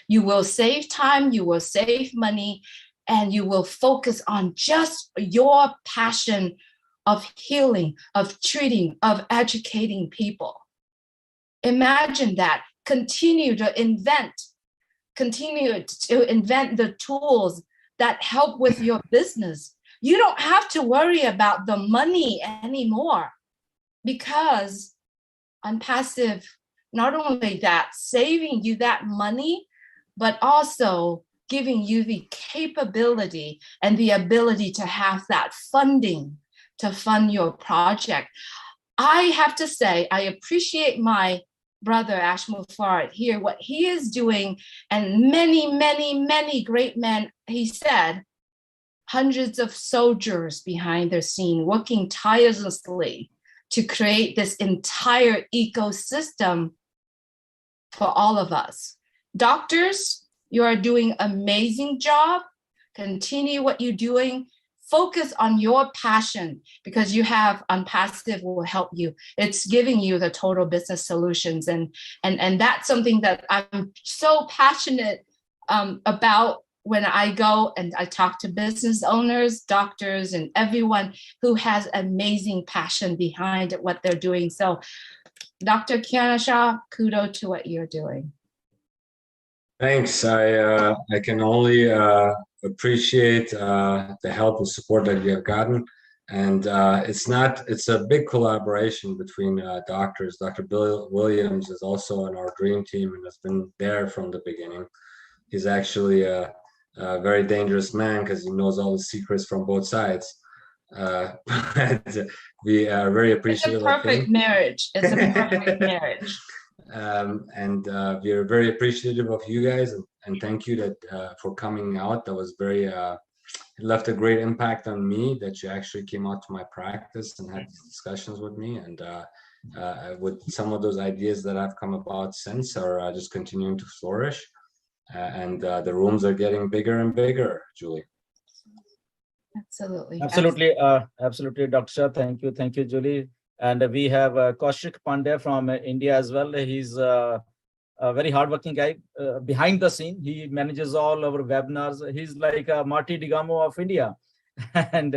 S10: you will save time, you will save money, and you will focus on just your passion of healing, of treating, of educating people. Imagine that. Continue to invent the tools that help with your business. You don't have to worry about the money anymore, because ONPASSIVE, not only that, saving you that money, but also giving you the capability and the ability to have that funding to fund your project. I have to say, I appreciate my brother Ash Mufareh here, what he is doing, and many, many, many great men, he said, hundreds of soldiers behind the scene working tirelessly to create this entire ecosystem for all of us. Doctors, you are doing amazing job. Continue what you're doing. Focus on your passion, because you have ONPASSIVE will help you. It's giving you the total business solutions. And that's something that I'm so passionate about when I go and I talk to business owners, doctors, and everyone who has amazing passion behind what they're doing. So Dr. Kianor Shah, kudos to what you're doing.
S4: Thanks. I can only appreciate the help and support that you have gotten. And it's a big collaboration between doctors. Dr. Bill Williams is also on our dream team and has been there from the beginning. He's actually a very dangerous man because he knows all the secrets from both sides. But we are very appreciative
S10: of him. It's a perfect marriage. It's a perfect marriage.
S4: And we are very appreciative of you guys, and thank you that for coming out. That was very it left a great impact on me that you actually came out to my practice and had these discussions with me, and with some of those ideas that have come about since are just continuing to flourish, and the rooms are getting bigger and bigger, Julie.
S10: Absolutely.
S2: Absolutely, Dr. Shah. Thank you, Julie. And we have Kaushik Pandey from India as well. He's a very hardworking guy behind the scene. He manages all our webinars. He's like Marty Digamo of India, and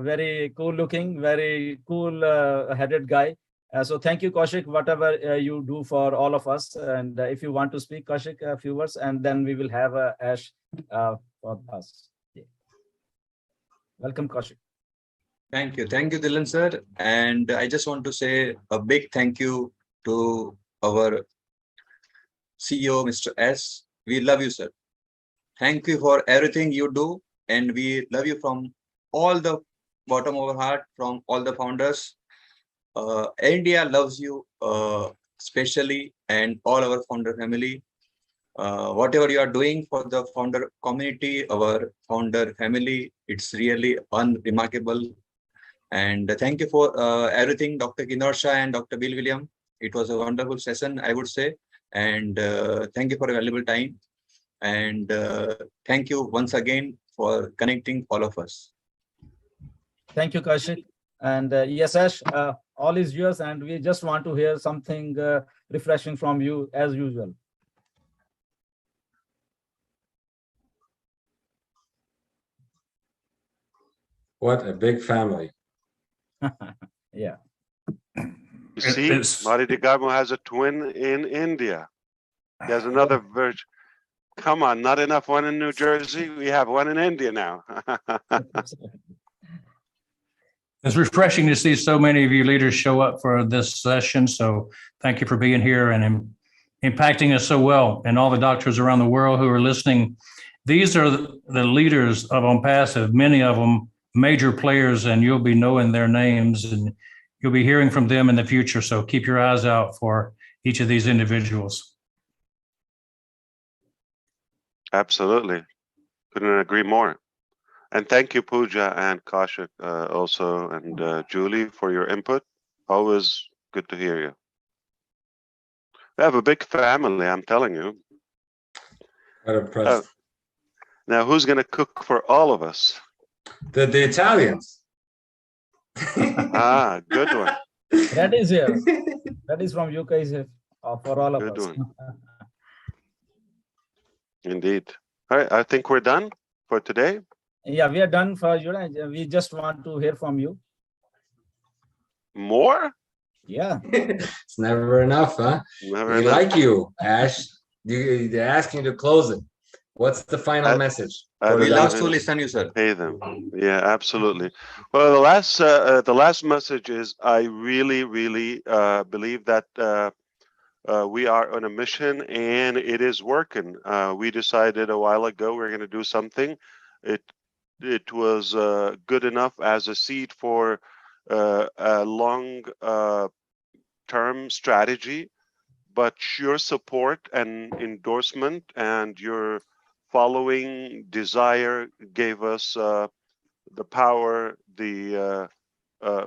S2: very cool looking, very cool headed guy. So thank you, Kaushik, whatever you do for all of us. And if you want to speak, Kaushik, a few words, and then we will have Ash for us. Yeah. Welcome, Kaushik.
S11: Thank you, Dylan sir. And I just want to say a big thank you to our CEO, Mr. S. We love you, sir. Thank you for everything you do, and we love you from all the bottom of our heart, from all the founders. India loves you especially, and all our founder family. Whatever you are doing for the founder community, our founder family, it's really unremarkable. And thank you for everything, Dr. Kianor Shah and Dr. Bill Williams. It was a wonderful session, I would say. And thank you for a valuable time. And thank you once again for connecting all of us.
S2: Thank you, Kaushik. And yes, Ash, all is yours. And we just want to hear something refreshing from you as usual.
S4: What a big family.
S2: Yeah.
S5: You see, Marty Digamo has a twin in India. He has another version. Come on, not enough one in New Jersey. We have one in India now.
S1: It's refreshing to see so many of you leaders show up for this session. So thank you for being here and impacting us so well. And all the doctors around the world who are listening. These are the leaders of ONPASSIVE, many of them major players, and you'll be knowing their names and you'll be hearing from them in the future. So keep your eyes out for each of these individuals.
S5: Absolutely. Couldn't agree more. And thank you, Pooja and Kaushik also, and Julie for your input. Always good to hear you. We have a big family, I'm telling you. Now, who's going to cook for all of us?
S4: The Italians.
S5: Ah, good one.
S2: That is here. That is from UK is here for all of us.
S5: Good one. Indeed. All right, I think we're done for today.
S2: Yeah, we are done for you. We just want to hear from you.
S5: More?
S2: Yeah.
S4: It's never enough, huh?
S5: Never
S4: We
S5: enough.
S4: like you, Ash. They're asking you to close it. What's the final message?
S11: We love to listen to you, sir.
S5: Pay them. Yeah, absolutely. Well, the last message is I really believe that we are on a mission and it is working. We decided a while ago we're going to do something. It was good enough as a seed for a long term strategy, but your support and endorsement and your following desire gave us the power, the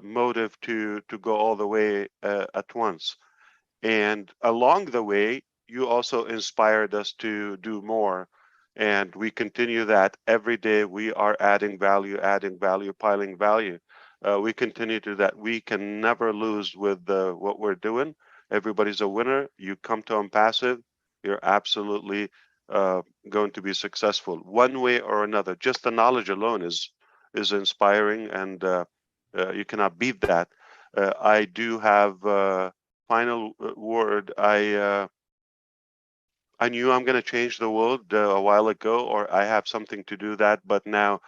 S5: motive to go all the way at once. And along the way, you also inspired us to do more. And we continue that every day. We are adding value, piling value. We continue to do that. We can never lose with what we're doing. Everybody's a winner. You come to ONPASSIVE, you're absolutely going to be successful one way or another. Just the knowledge alone is inspiring, and you cannot beat that. I do have final word. I knew I'm going to change the world a while ago, or I have something to do that, but now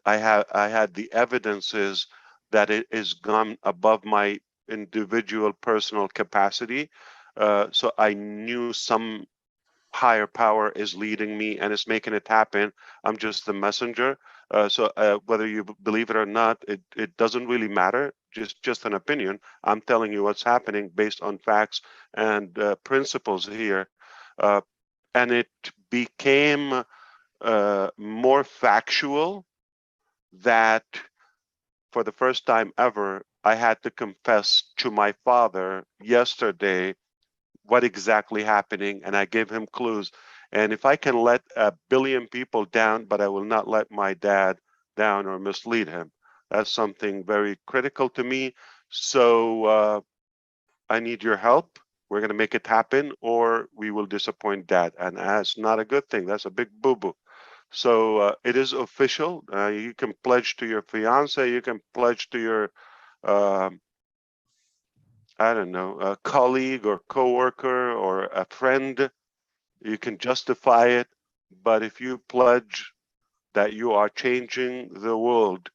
S5: I had the evidences that it is gone above my individual personal capacity. So I knew some higher power is leading me and is making it happen. I'm just the messenger. So whether you believe it or not, it doesn't really matter. Just an opinion. I'm telling you what's happening based on facts and principles here. And it became more factual that for the first time ever, I had to confess to my father yesterday what exactly happening, and I gave him clues. And if I can let 1 billion people down, but I will not let my dad down or mislead him, that's something very critical to me. So I need your help. We're going to make it happen, or we will disappoint dad. And that's not a good thing. That's a big boo-boo. So it is official. You can pledge to your fiance. You can pledge to your, I don't know, a colleague or coworker or a friend. You can justify it. But if you pledge that you are changing the world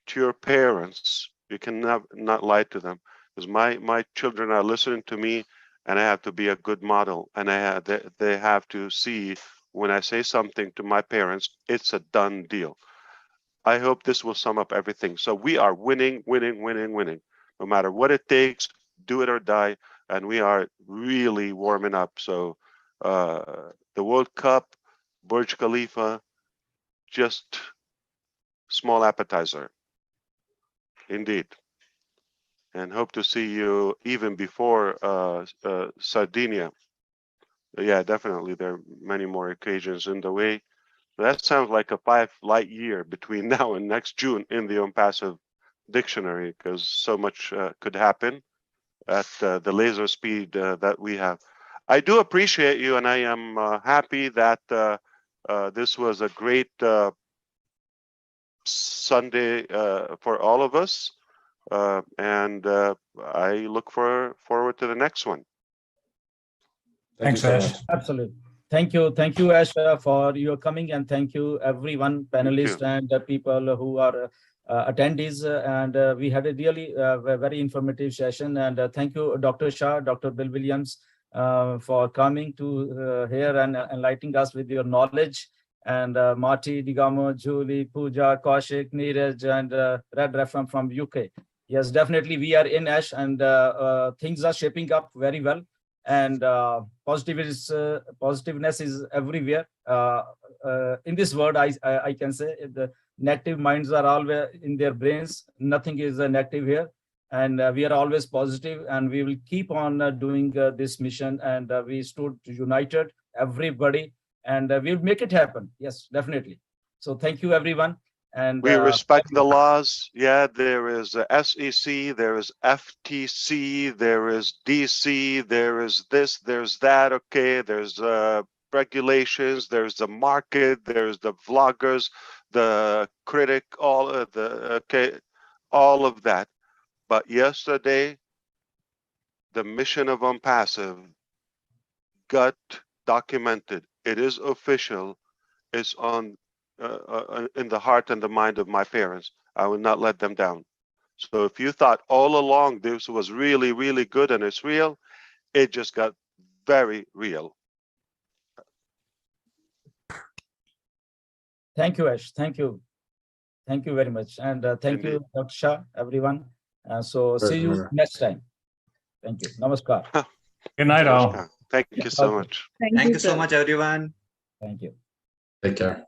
S5: to your parents, you can not lie to them. Because my children are listening to me, and I have to be a good model. And they have to see when I say something to my parents, it's a done deal. I hope this will sum up everything. So we are winning, winning, winning, winning. No matter what it takes, do it or die. And we are really warming up. So the World Cup, Burj Khalifa, just small appetizer. Indeed. And hope to see you even before Sardinia. Yeah, definitely. There are many more occasions in the way. That sounds like a 5 light year between now and next June in the ONPASSIVE dictionary, because so much could happen at the laser speed that we have. I do appreciate you, and I am happy that this was a great Sunday for all of us. And I look forward to the next one.
S1: Thanks, Ash.
S2: Absolutely. Thank you, Ash, for your coming, and thank you, everyone, panelists and people who are attendees. And we had a really very informative session. And thank you, Dr. Shah, Dr. Bill Williams, for coming to here and enlightening us with your knowledge. And Marty, Digamo, Julie, Pooja, Kaushik, Neeraj, and Red Refam from UK. Yes, definitely, we are in Ash, and things are shaping up very well. And positiveness is everywhere. In this world, I can say the negative minds are always in their brains. Nothing is negative here. And we are always positive, and we will keep on doing this mission. And we stood united, everybody, and we'll make it happen. Yes, definitely. So thank you, everyone. And
S5: we respect the laws. Yeah, there is SEC, there is FTC, there is DC, there is this, there's that. Okay, there's regulations, there's the market, there's the vloggers, the critic, all of that. But yesterday, the mission of ONPASSIVE got documented. It is official. It's on in the heart and the mind of my parents. I will not let them down. So if you thought all along this was really, really good and it's real, it just got very real.
S2: Thank you, Ash. Thank you. Thank you very much. And thank you, Dr. Shah, everyone. So see you next time. Thank you. Namaskar.
S1: Good night, all.
S5: Thank you so much.
S11: Thank you so much, everyone.
S2: Thank you.
S4: Take care.